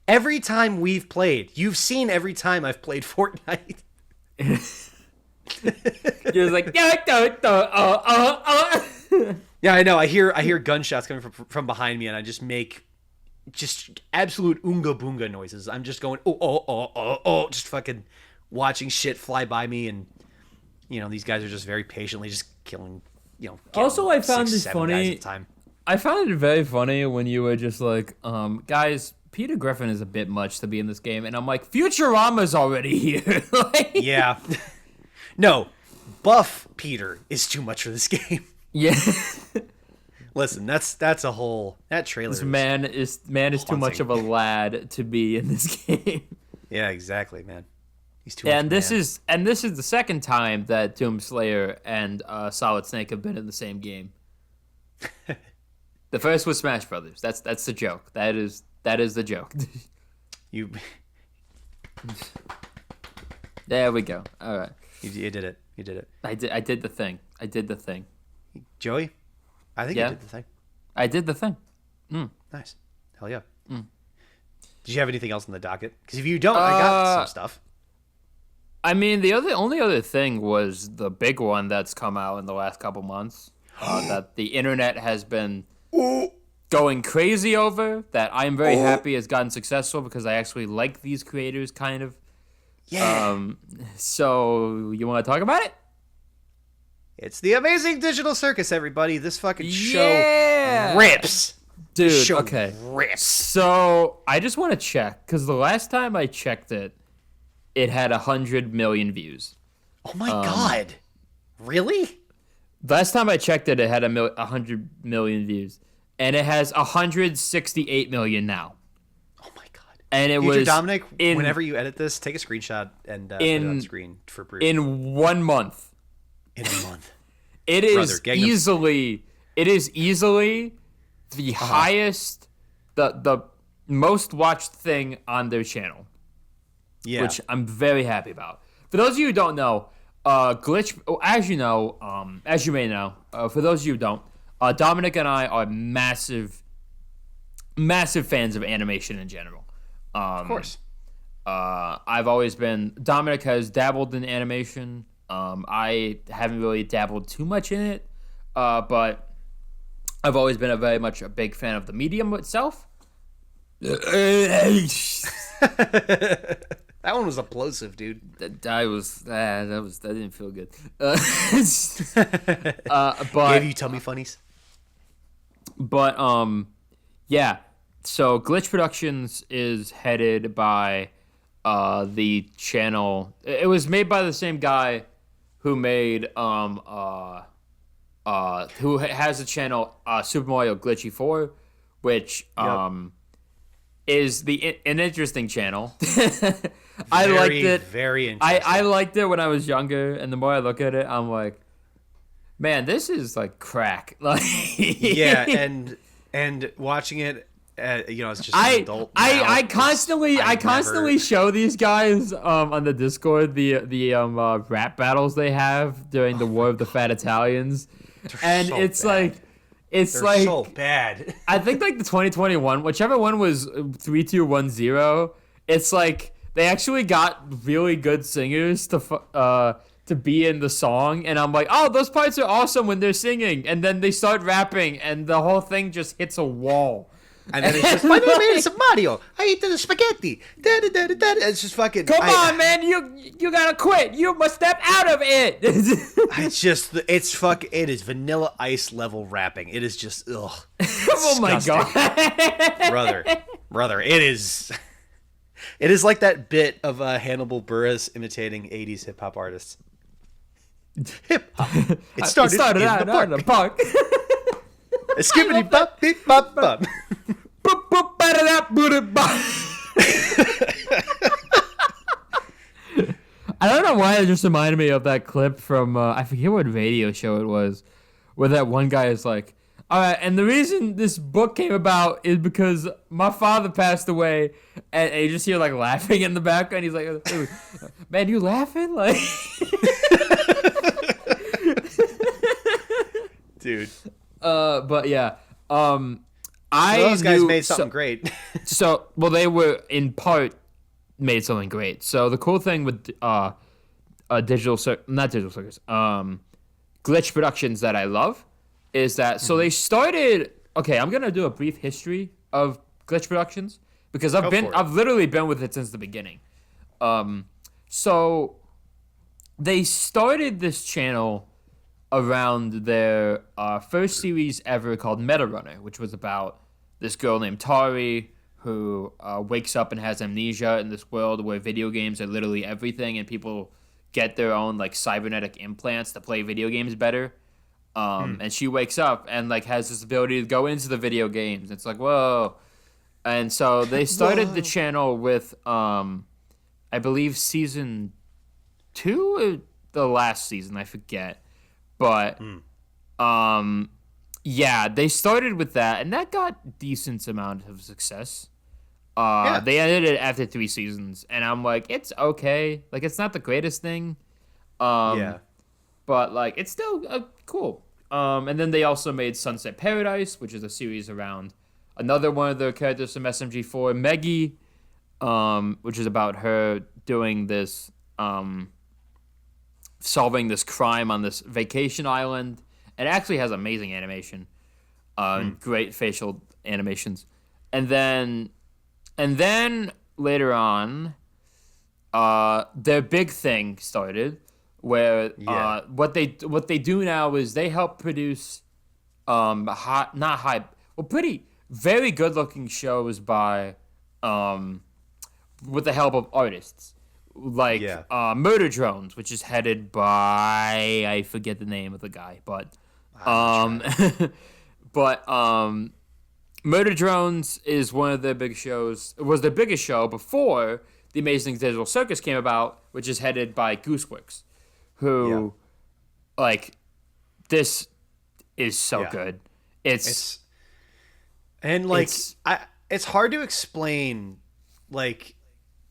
Every time we've played, you've seen every time I've played Fortnite. You're just like, Yeah, I know. I hear gunshots coming from behind me, and I just make just absolute oonga boonga noises. I'm just going oh, just fucking watching shit fly by me, and these guys are just very patiently just killing. Also, I found six, this seven funny. guys at a time. I found it very funny when you were just like, guys, Peter Griffin is a bit much to be in this game, and I'm like, Futurama's already here. Like, Yeah. No, buff Peter is too much for this game. yeah. Listen, that trailer. This man is too much of a lad to be in this game. Yeah, exactly, man. He's too much. And this is the second time that Doomslayer and Solid Snake have been in the same game. The first was Smash Brothers. That's the joke. That is the joke. You. There we go. All right. You did it. You did it. I did the thing. Joey, I think you did the thing. I did the thing. Nice. Hell yeah. Did you have anything else on the docket? Because if you don't, I got some stuff. I mean, the only other thing was the big one that's come out in the last couple months that the internet has been going crazy over, that I'm very happy has gotten successful because I actually like these creators, kind of. Yeah. So you want to talk about it? It's the Amazing Digital Circus, everybody. This fucking show Yeah! rips. Dude, Show okay. rips. So I just want to check, because the last time I checked it, it had 100 million views. Oh my god. Really? Last time I checked it, it had 100 million views. And it has 168 million now. Oh my god. And it Future was Dominic, whenever you edit this, take a screenshot and put it on screen for Bruce. in 1 month. In a month. It is Brother, Gangnam- easily the highest, the most watched thing on their channel. Yeah. Which I'm very happy about. For those of you who don't know, Glitch, as you may know, for those of you who don't, Dominic and I are massive fans of animation in general. Of course. I've always been. Dominic has dabbled in animation. I haven't really dabbled too much in it, but I've always been very much a big fan of the medium itself. That one was explosive, dude. That didn't feel good. But gave you tummy funnies. But yeah. So Glitch Productions is headed by the channel. It was made by the same guy who made who has the channel Super Mario Glitchy 4, which is an interesting channel. I liked it. Very interesting. I liked it when I was younger, and the more I look at it, I'm like, man, this is like crack. Like, yeah, and watching it, it's just an adult. I constantly show these guys on the Discord the rap battles they have during the War of the Fat Italians, and so it's bad. They're like so bad. I think like the 2021, whichever one was 3210. It's like they actually got really good singers to be in the song, and I'm like, oh, those parts are awesome when they're singing, and then they start rapping, and the whole thing just hits a wall. And then it's just, my name is Mario. I eat the spaghetti. It's just fucking. Come on, man! You gotta quit. You must step out of it. It is Vanilla Ice level rapping. It is just ugh. Oh my god, brother! It is. It is like that bit of Hannibal Buress imitating 80s hip hop artists. Hip hop. It started out in the park. Skippity bop beep bop bop. I don't know why it just reminded me of that clip from I forget what radio show it was, where that one guy is like, all right, and the reason this book came about is because my father passed away, and you just hear like laughing in the background. He's like, man, you laughing? Like, dude. But yeah, those guys made something great. Well, they were in part made something great. So the cool thing with not Digital Circus, Glitch Productions that I love is that so they started. Okay, I'm gonna do a brief history of Glitch Productions because I've literally been with it since the beginning. So they started this channel around their first series ever called Meta Runner, which was about this girl named Tari who wakes up and has amnesia in this world where video games are literally everything and people get their own like cybernetic implants to play video games better. And she wakes up and like has this ability to go into the video games. It's like, whoa. And so they started the channel with I believe season 2 or the last season, I forget. But yeah, they started with that and that got decent amount of success. They ended it after 3 seasons and I'm like, it's okay. Like it's not the greatest thing. But like it's still cool. And then they also made Sunset Paradise, which is a series around another one of the characters from SMG4, Meggy, which is about her doing this, solving this crime on this vacation island. It actually has amazing animation, great facial animations. And then later on, their big thing started. Where what they do now is they help produce pretty very good looking shows by with the help of artists like Murder Drones, which is headed by I forget the name of the guy, but Murder Drones is one of their big shows. It was their biggest show before The Amazing Digital Circus came about, which is headed by Gooseworks. Who, like, this is so good. It's hard to explain, like,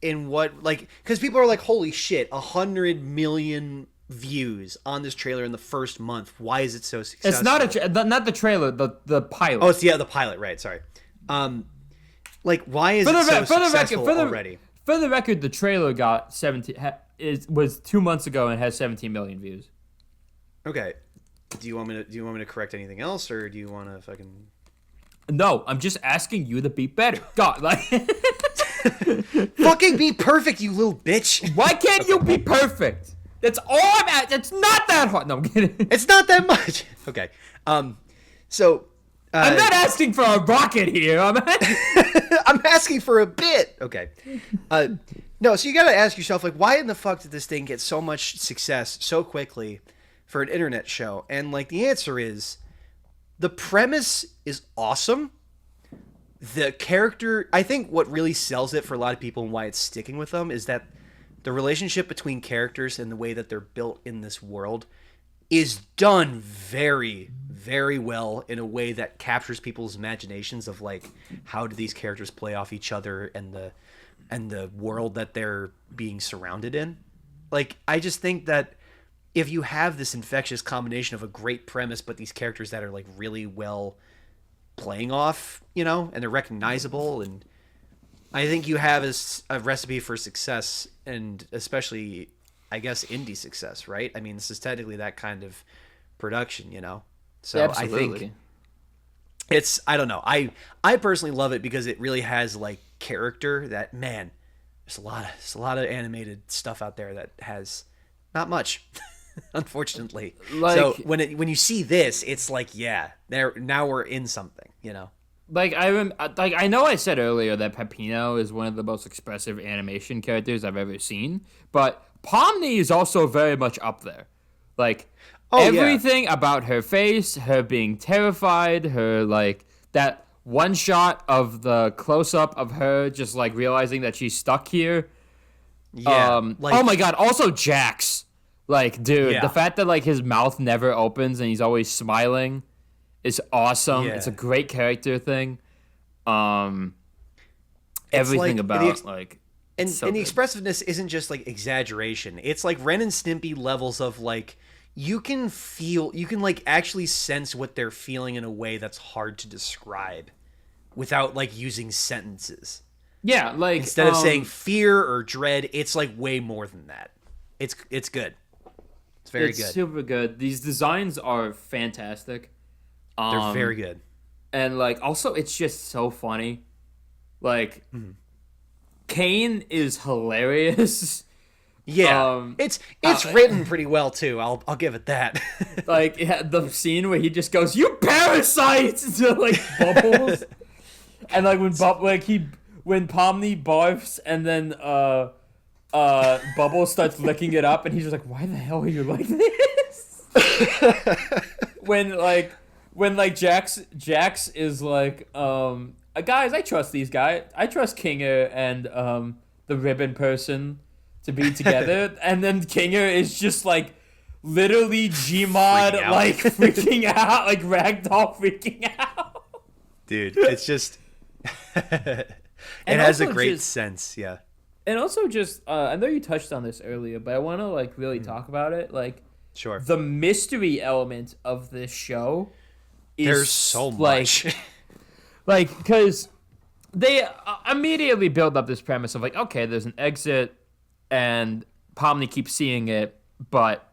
in what, like, because people are like, holy shit, 100 million views on this trailer in the first month. Why is it so successful? It's not the trailer, the pilot. Oh, it's the pilot, right? Sorry. Like, why is it so successful already? For the record, the trailer got 17. Was 2 months ago and has 17 million views. Okay. Do you want me to correct anything else, or do you want to fucking? No, I'm just asking you to be better. God, like, fucking be perfect, you little bitch. Why can't you be perfect? That's all I'm at. It's not that hard. No, I'm kidding. It's not that much. Okay. So. I'm not asking for a rocket here. I'm asking for a bit. Okay. No, so you gotta ask yourself, like, why in the fuck did this thing get so much success so quickly for an internet show? And, like, the answer is, the premise is awesome. The character, I think what really sells it for a lot of people and why it's sticking with them is that the relationship between characters and the way that they're built in this world is done very, very well in a way that captures people's imaginations of, like, how do these characters play off each other and the world that they're being surrounded in. Like, I just think that if you have this infectious combination of a great premise but these characters that are, like, really well playing off, and they're recognizable, and I think you have a recipe for success, and especially, I guess, indie success, right? I mean, this is technically that kind of production, So absolutely. I think it's, I don't know. I personally love it because it really has, like, character that, man, there's a lot of animated stuff out there that has not much, unfortunately. Like, so when you see this, it's like, yeah, now we're in something, Like I know I said earlier that Peppino is one of the most expressive animation characters I've ever seen, but Pomni is also very much up there. Like, everything about her face, her being terrified, her, like, that one shot of the close-up of her just, like, realizing that she's stuck here. Yeah. Oh my god, also Jax. Like, dude, the fact that, like, his mouth never opens and he's always smiling is awesome. Yeah. It's a great character thing. Everything about, like... And so the good. expressiveness isn't just, like, exaggeration. It's like Ren and Stimpy levels of, like, you can like actually sense what they're feeling in a way that's hard to describe without, like, using sentences. Yeah, like, instead of saying fear or dread, it's, like, way more than that. it's good. It's very it's good. super good. These designs are fantastic. They're very good. And like also it's just so funny. Like Kane is hilarious. Yeah, it's written pretty well too. I'll give it that. Like the scene where he just goes, "You parasites!" to like Bubbles, and like when Pomni barfs and then Bubbles starts licking it up, and he's just like, "Why the hell are you like this?" when Jax is like, guys, I trust these guys. I trust Kinger and the ribbon person to be together, and then Kinger is just like literally Gmod like freaking out, like Ragdoll freaking out. Dude, it's just it has a great sense, yeah. And also just I know you touched on this earlier, but I want to like really talk about it. Like, sure, the mystery element of this show is there's so much. Like, because they immediately build up this premise of like, okay, there's an exit, and Pomni keeps seeing it, but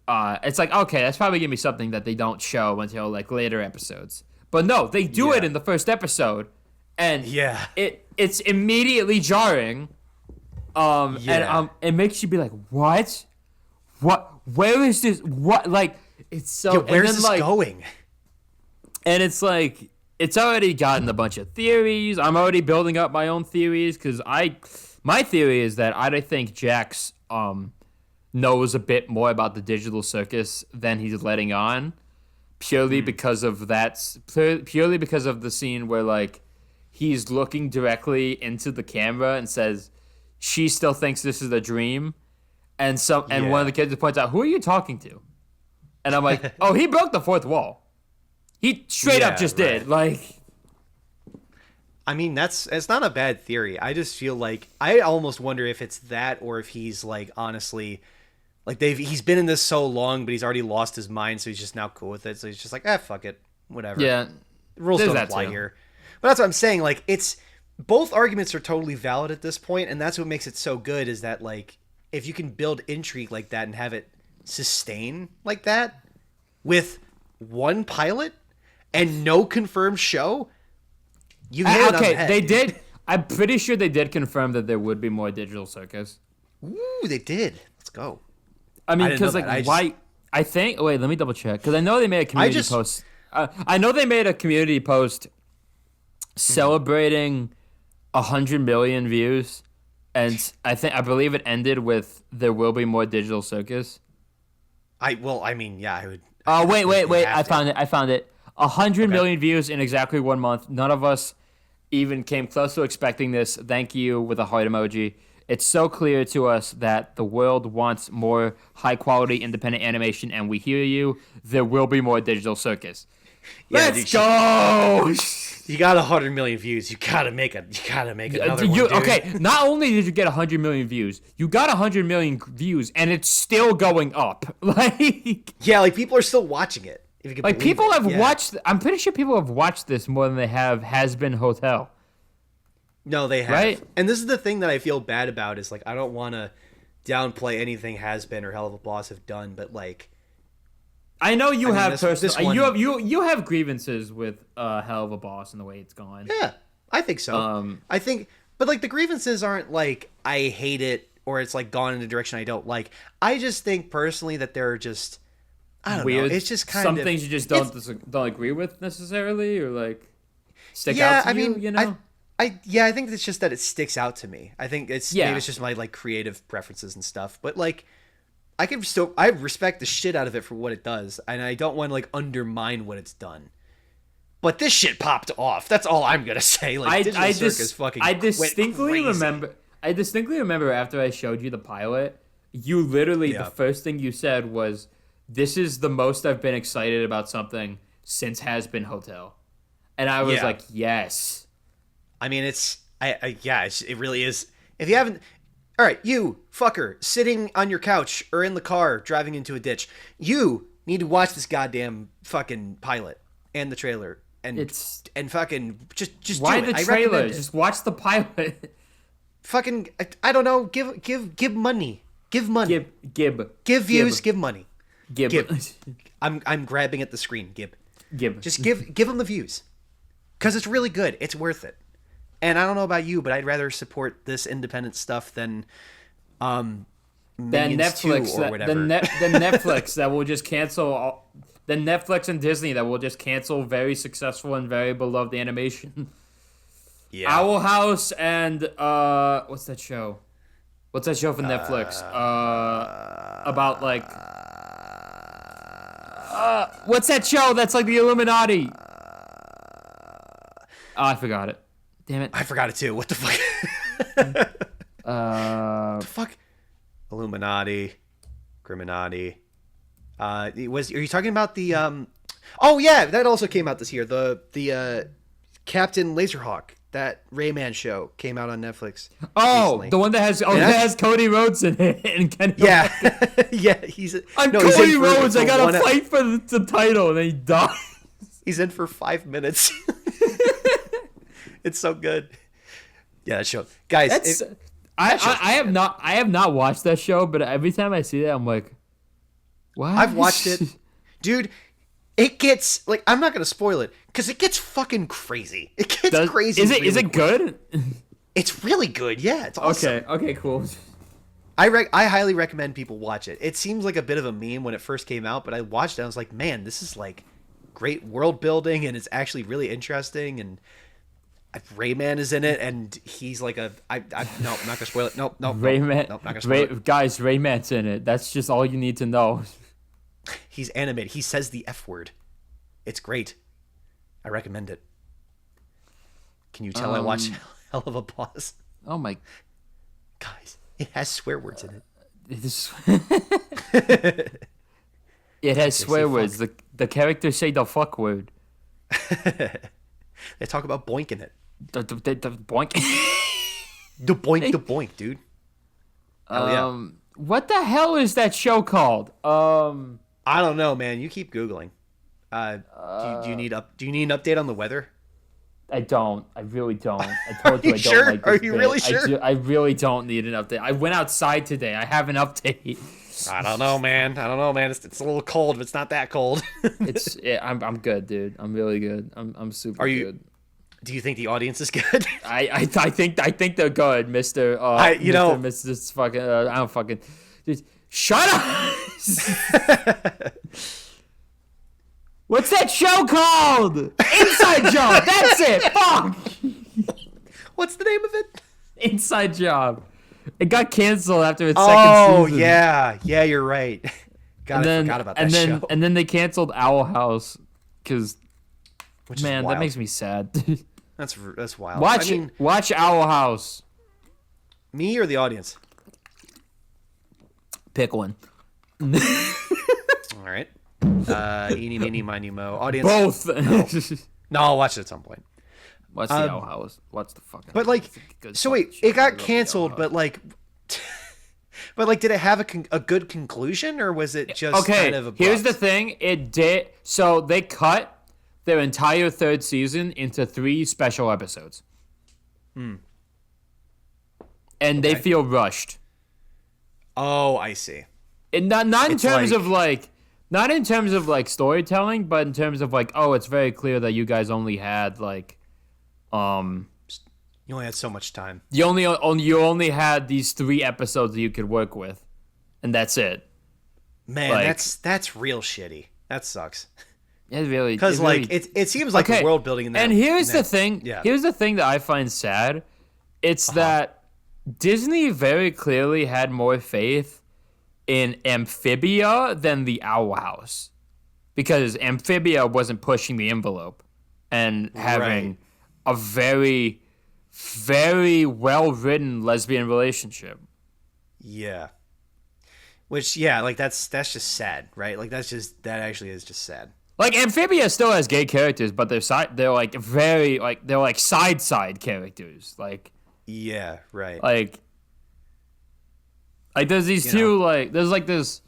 it's like, okay, that's probably gonna be something that they don't show until like later episodes. But no, they do it in the first episode, and it's immediately jarring. And it makes you be like, what? Where is this? What? Like, it's so. Where's this going? And it's like, it's already gotten a bunch of theories. I'm already building up my own theories because my theory is that I think Jax knows a bit more about the digital circus than he's letting on, purely because of the scene where like he's looking directly into the camera and says she still thinks this is a dream, and one of the kids points out, "Who are you talking to?" And I'm like, "Oh, he broke the fourth wall. He straight up just did." Like, I mean, it's not a bad theory. I just feel like I almost wonder if it's that, or if he's like honestly, like he's been in this so long, but he's already lost his mind, so he's just now cool with it. So he's just like, fuck it, whatever. Yeah, rules don't apply here. But that's what I'm saying. Like, it's both arguments are totally valid at this point, and that's what makes it so good. Is that like if you can build intrigue like that and have it sustain like that with one pilot and no confirmed show. You hit it on the head, they did. I'm pretty sure they did confirm that there would be more digital circus. Ooh, they did. Let's go. I mean, because like, why? I think. Wait, let me double check. Because I know they made a community post. I know they made a community post celebrating 100 million views, and I believe it ended with "There will be more digital circus." I mean, yeah, I would. Oh wait! I found it. 100 million views in exactly 1 month. None of us even came close to expecting this. Thank you with a heart emoji. It's so clear to us that the world wants more high-quality independent animation, and we hear you. There will be more digital circus. Let's go! You got 100 million views. You gotta make another one, dude. Okay, not only did you get 100 million views, you got 100 million views, and it's still going up. Like, yeah, like people are still watching it. If you can like people have watched. I'm pretty sure people have watched this more than they have Has Been Hotel. No, they have. Right? And this is the thing that I feel bad about is like I don't want to downplay anything Has Been or Hell of a Boss have done, but like I know you have personal. You have grievances with Hell of a Boss and the way it's gone. Yeah, I think so. I think, but like the grievances aren't like I hate it or it's like gone in a direction I don't like. I just think personally that they're just I don't know. It's just kind some of things you just don't agree with necessarily, or like stick out to you. You know. I think it's just that it sticks out to me. I think maybe it's just my like creative preferences and stuff. But like I respect the shit out of it for what it does, and I don't want to like undermine what it's done. But this shit popped off. That's all I'm gonna say. Like Digital Circus fucking I distinctly remember after I showed you the pilot, you literally the first thing you said was, "This is the most I've been excited about something since Has Been Hotel," and I was like, "Yes." I mean, it really is. If you haven't, all right, you fucker sitting on your couch or in the car driving into a ditch, you need to watch this goddamn fucking pilot and the trailer and fucking just why do it. The trailer? Just watch the pilot. Fucking, I don't know. Give money. Give money. Gib. Give views. Give money. Gib. I'm grabbing at the screen. Gib. Gib. Just give them the views, because it's really good. It's worth it. And I don't know about you, but I'd rather support this independent stuff than Minions Netflix. 2 or whatever. The Netflix that will just cancel. The Netflix and Disney that will just cancel very successful and very beloved animation. Yeah. Owl House and what's that show? What's that show for Netflix? About like what's that show that's like the Illuminati? Oh, I forgot it. Damn it. I forgot it too. What the fuck? What the fuck? Illuminati, Criminati. Are you talking about the Oh yeah, that also came out this year. The Captain Laserhawk, that Rayman show, came out on Netflix. Oh, recently. the one that has Cody Rhodes in it and Kenny. Yeah, yeah. He's Cody in Rhodes. I gotta one- fight for the title, and then he dies. He's in for 5 minutes. It's so good. Yeah, that show, guys. I have not watched that show, but every time I see that, I'm like, what? I've watched it, dude. It gets like, I'm not gonna spoil it because it gets fucking crazy. It gets crazy. Is really it quick. good? It's really good. Yeah, it's awesome. Okay, cool. I highly recommend people watch it. It seems like a bit of a meme when it first came out, but I watched it. I was like, man, this is like great world building, and it's actually really interesting. And Rayman is in it, and he's like no, I'm not gonna spoil it. No, Rayman. not gonna spoil it. Guys, Rayman's in it. That's just all you need to know. He's animated. He says the F word. It's great. I recommend it. Can you tell I watch Hell of Applause? Oh my. Guys, it has swear words in it. It has swear words. The characters say the fuck word. They talk about boinking it. The boink. The boink, dude. Hell yeah. What the hell is that show called? I don't know, man. You keep googling. Do you need an update on the weather? I don't. I really don't. I told you I don't sure? like this Are you bit. really sure? I really don't need an update. I went outside today. I have an update. I don't know, man. It's a little cold, but it's not that cold. I'm good, dude. I'm really good. I'm super good. Do you think the audience is good? I think they're good, Mister. Mr. Fucking. I don't fucking. Just, shut up. What's that show called? Inside Job. That's it. Fuck. What's the name of it? Inside Job. It got canceled after its second season. Oh yeah, you're right. I forgot about that show. And then they canceled Owl House because, man, wild. that makes me sad. That's wild. Watch Owl House. Me or the audience? Pick one. All right. Eeny, meeny, miny, mo. Audience. Both. No, I'll watch it at some point. Watch the Owl House. Watch the fucking. But like, so wait, it got canceled, but like, did it have a good conclusion, or was it just kind of abrupt? Here's the thing. It did. So they cut their entire third season into 3 special episodes. And they feel rushed. Oh, I see. And not in terms of storytelling, but in terms of like, oh, it's very clear that you guys only had like, you only had so much time. You only had these 3 episodes that you could work with, and that's it. Man, that's real shitty. That sucks. It really, because like it seems like the world building in that. And here's the thing. Yeah. Here's the thing that I find sad. It's that Disney very clearly had more faith in Amphibia than the Owl House, because Amphibia wasn't pushing the envelope and having a very, very well written lesbian relationship. Yeah. Which like that's just sad, right? Like that actually is just sad. Like Amphibia still has gay characters, but they're like very like they're like side characters. Like yeah, right. Like there's these two like there's like this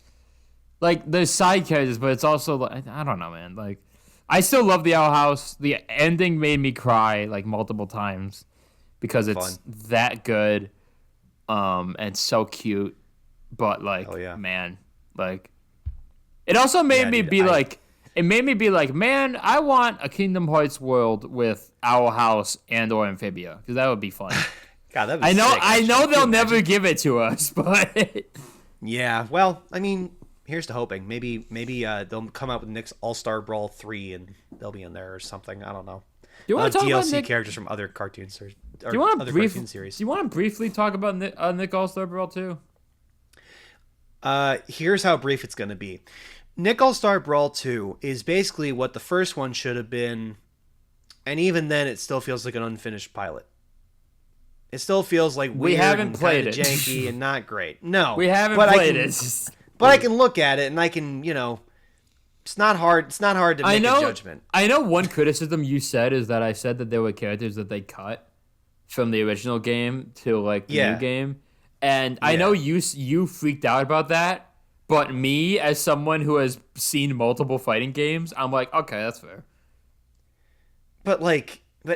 like there's side characters, but it's also like I don't know, man. Like I still love the Owl House. The ending made me cry like multiple times because it's that good, and so cute. but like, Oh, yeah. man, like, it also made Yeah, me dude, be like, it made me be like, man, I want a Kingdom Hearts world with Owl House and or Amphibia, because that would be fun. God, that'd be I know, sick, I actually. know Can you they'll never imagine? give it to us, but Yeah, well, I mean, here's to hoping. Maybe they'll come out with Nick's All-Star Brawl 3 and they'll be in there or something. I don't know. do you want to talk about DLC Nick? characters from other cartoons or Do you want to other brief? cartoon series. Do you want to briefly talk about Nick All-Star Brawl 2? Here's how brief it's going to be. Nick All-Star Brawl 2 is basically what the first one should have been, and even then it still feels like an unfinished pilot. It still feels like weird haven't and played kinda it. janky and not great. No. We haven't but played I can, it. But I can look at it and I can, it's not hard to make a judgment. I know one criticism you said is that I said that there were characters that they cut from the original game to like the Yeah. new game, and I Yeah. know you freaked out about that. But me, as someone who has seen multiple fighting games, I'm like, okay, that's fair. But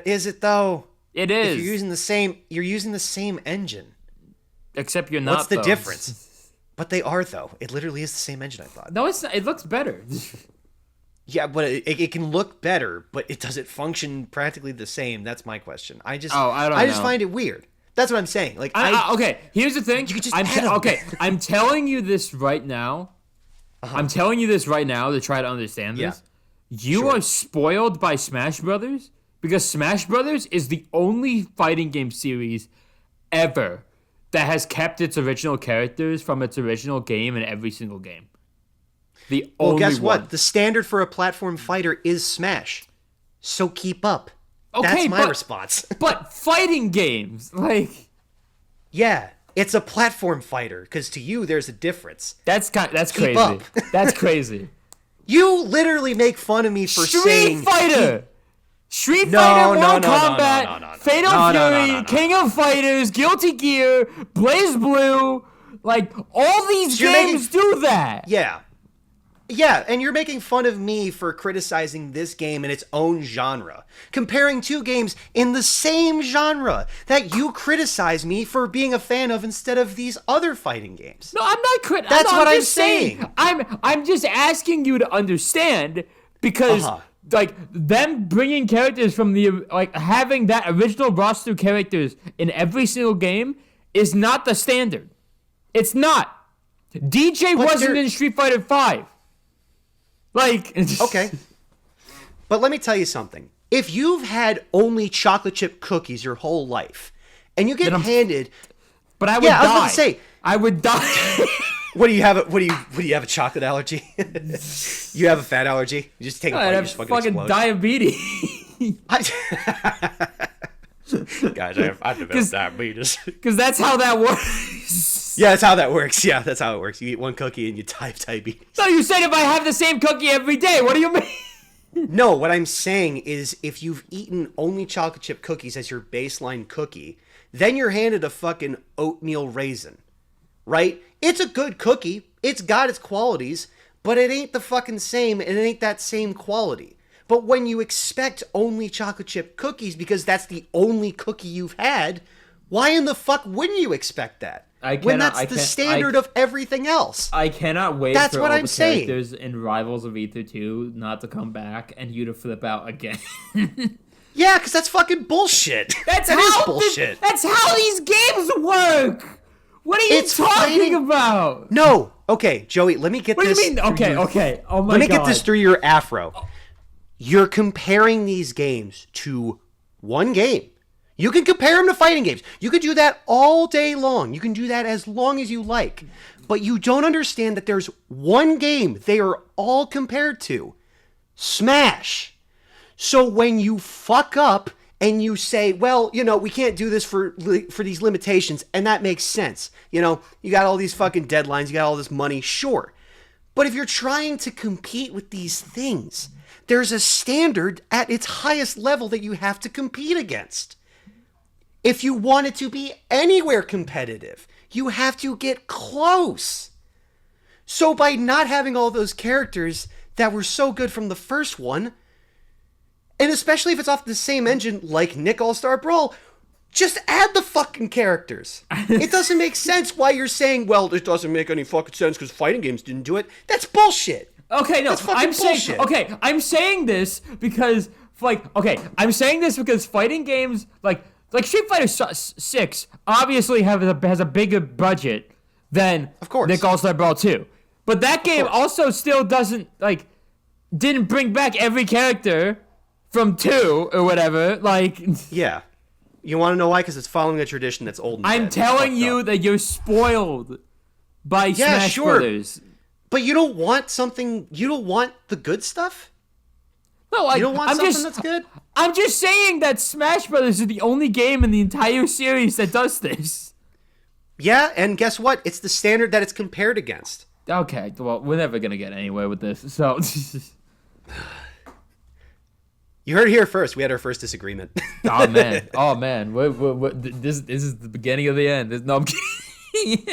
is it though? It If is. you're using the same engine. Except you're not. What's the though. difference? But they are though. It literally is the same engine, I thought. No, it's not. It looks better. Yeah, but it can look better, but it does it function practically the same? That's my question. I just I don't just know. find it weird. That's what I'm saying. Like okay, here's the thing. You could just add 'em. Okay, I'm telling you this right now. I'm telling you this right now to try to understand this. You Sure. are spoiled by Smash Brothers because Smash Brothers is the only fighting game series ever that has kept its original characters from its original game in every single game. The well, only guess one. what? The standard for a platform fighter is Smash. So keep up. Okay, That's my but- response. But fighting games, like Yeah, it's a platform fighter because to you there's a difference. that's crazy. up. That's crazy. You literally make fun of me for saying Street No, Fighter, no, Mortal no, no, Kombat, no, no, no. Fatal No, no, Fury, no, no, no. King of Fighters, Guilty Gear, Blaze Blue, like all these So you're games do that. Yeah. Yeah, and you're making fun of me for criticizing this game in its own genre, comparing two games in the same genre that you criticize me for being a fan of instead of these other fighting games. No, I'm not critical. That's what I'm just saying. saying. I'm just asking you to understand because like them bringing characters from the like having that original roster characters in every single game is not the standard. It's not. DJ wasn't they're- in Street Fighter 5. Like Okay. But let me tell you something. If you've had only chocolate chip cookies your whole life, and you get handed, But I would Yeah, I die. was about to say- I would die. what do you have? What do you have? A chocolate allergy? You have a fat allergy? You just take a bite, I'd you have just fucking fucking explode. diabetes. Guys, I've developed diabetes. Because that's how that works. Yeah, that's how that works. Yeah, that's how it works. You eat one cookie and you die of diabetes. No, you said if I have the same cookie every day. What do you mean? No, what I'm saying is if you've eaten only chocolate chip cookies as your baseline cookie, then you're handed a fucking oatmeal raisin, right? It's a good cookie. It's got its qualities, but it ain't the fucking same. It ain't that same quality. But when you expect only chocolate chip cookies because that's the only cookie you've had, why in the fuck wouldn't you expect that? When that's the standard of everything else. I cannot wait That's for what all I'm the saying. characters in Rivals of Ether 2 not to come back and you to flip out again. Yeah, because that's fucking bullshit. That is bullshit. That's how these games work. What are you It's talking fighting- about? No. Okay, Joey, let me get What do this. you mean? Okay, okay. Oh my Let me god. get this through your afro. You're comparing these games to one game. You can compare them to fighting games. You can do that all day long. You can do that as long as you like. But you don't understand that there's one game they are all compared to. Smash. So when you fuck up and you say, well, we can't do this for these limitations, and that makes sense. You got all these fucking deadlines, you got all this money, sure. But if you're trying to compete with these things, there's a standard at its highest level that you have to compete against. If you want it to be anywhere competitive, you have to get close. So by not having all those characters that were so good from the first one, and especially if it's off the same engine like Nick All-Star Brawl, Just add the fucking characters. It doesn't make sense why you're saying, well, it doesn't make any fucking sense because fighting games didn't do it. That's bullshit. Okay, no, That's fucking I'm saying bullshit. okay. I'm saying this because I'm saying this because fighting games like Street Fighter 6 obviously has a bigger budget than Of course. Nick All-Star Brawl 2. But that game course. also still didn't bring back every character from 2 or whatever. Like Yeah. You want to know why? Because it's following a tradition that's old and I'm dead. telling It's you fucked up. that you're spoiled by Smash sure. Brothers. But you don't want the good stuff? No, You don't want something that's good? I'm just saying that Smash Brothers is the only game in the entire series that does this. Yeah, and guess what? It's the standard that it's compared against. Okay, well, we're never gonna get anywhere with this. So, You heard it here first. We had our first disagreement. oh man, this is the beginning of the end. There's no, I'm kidding.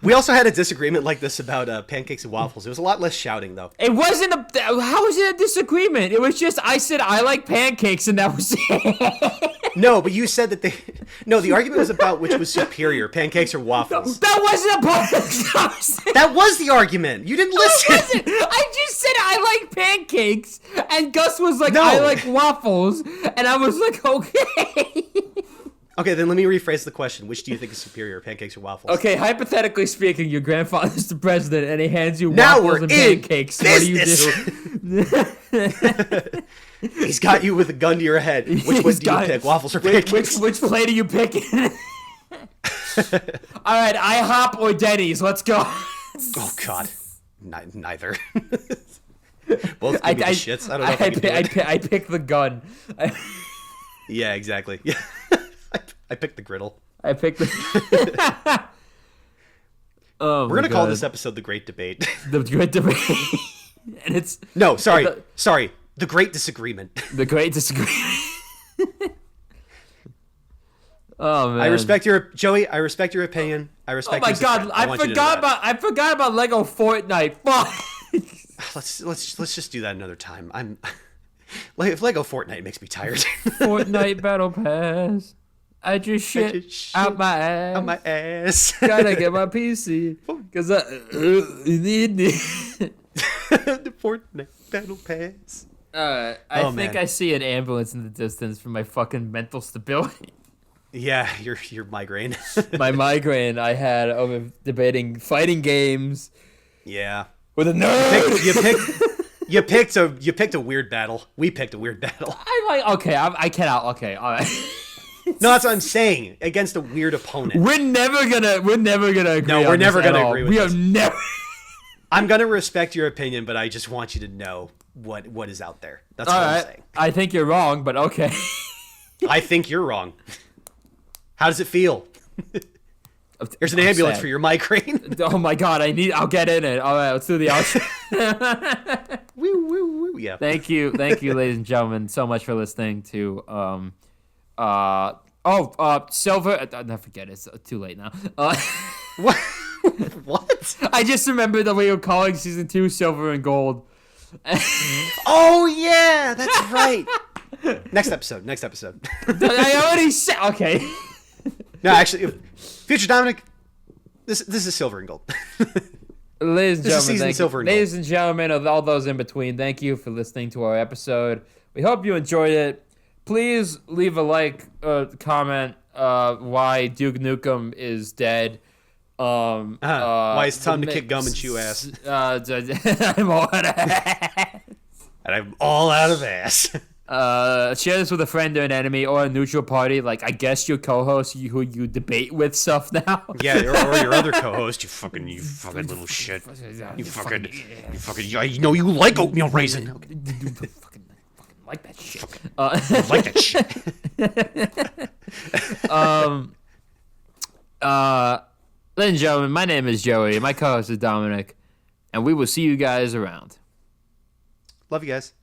We also had a disagreement like this about pancakes and waffles. It was a lot less shouting, though. It wasn't how was it a disagreement? It was just I said I like pancakes and that was it. No, but you said that the argument was about which was superior, pancakes or waffles. That wasn't a part of the conversation. That was the argument. You didn't listen. Listen, I just said I like pancakes, and Gus was like, No. I like waffles, and I was like, okay. Okay, then let me rephrase the question. Which do you think is superior, pancakes or waffles? Okay, hypothetically speaking, your grandfather's the president, and he hands you Now waffles we're and in pancakes. business. What do you do? He's got you with a gun to your head. Which one He's do you got- pick, waffles or pancakes? Which plate are you picking? All right, IHOP or Denny's? Let's go. Oh, God. Neither. Both give me the shits. I don't know if I can do it. I pick the gun. Yeah, exactly. Yeah. I picked the griddle. I pick the. Oh, We're going to call this episode The Great Debate. the great debate, and it's No, sorry. the- Sorry. The Great Disagreement. the great disagreement. Oh man! I respect your Joey. I respect your opinion. I Oh respect. my yours as god! friend. I want you to know that. forgot about Lego Fortnite. Fuck. Let's just do that another time. I'm like if Lego Fortnite makes me tired. Fortnite Battle Pass. I just shit out my ass. On my ass. Gotta get my PC because I need it. The Fortnite Battle Pass. I Oh, think man. I see an ambulance in the distance for my fucking mental stability. Yeah, your migraine. My migraine I had over debating fighting games Yeah. with a nerd. You picked a weird battle. We picked a weird battle. I'm like, okay, I cannot. Okay, all right. No, that's what I'm saying. Against a weird opponent. We're never gonna agree. No, we're on never this at gonna all. agree with We this. are never. I'm gonna respect your opinion, but I just want you to know what is out there. That's All what I'm right, saying. I think you're wrong, but okay. I think you're wrong. How does it feel? Here's an I'm ambulance sad. for your migraine. Oh my god, I'll get in it. All right, let's do the outro. Woo, woo, woo. Yeah. Thank you, ladies and gentlemen, so much for listening to Silver. No, forget it. It's too late now. What? What? I just remembered that we were calling season 2 Silver and Gold. Oh yeah, that's right. Next episode. I already said okay. No, actually, future Dominic. This is silver and gold. Ladies and This is gentlemen, season thank silver you. and Ladies and gentlemen, of all those in between, thank you for listening to our episode. We hope you enjoyed it. Please leave a like, comment, why Duke Nukem is dead. Why it's time to kick gum and chew ass. I'm all out of ass. And I'm all out of ass. Share this with a friend or an enemy or a neutral party. Like, I guess your co-host who you debate with stuff now. Yeah, or your other co-host. You fucking little shit. You fucking. I know you like oatmeal raisin. Okay. fucking like that shit. You like that shit. Ladies and gentlemen, my name is Joey. My co-host is Dominic, and we will see you guys around. Love you guys.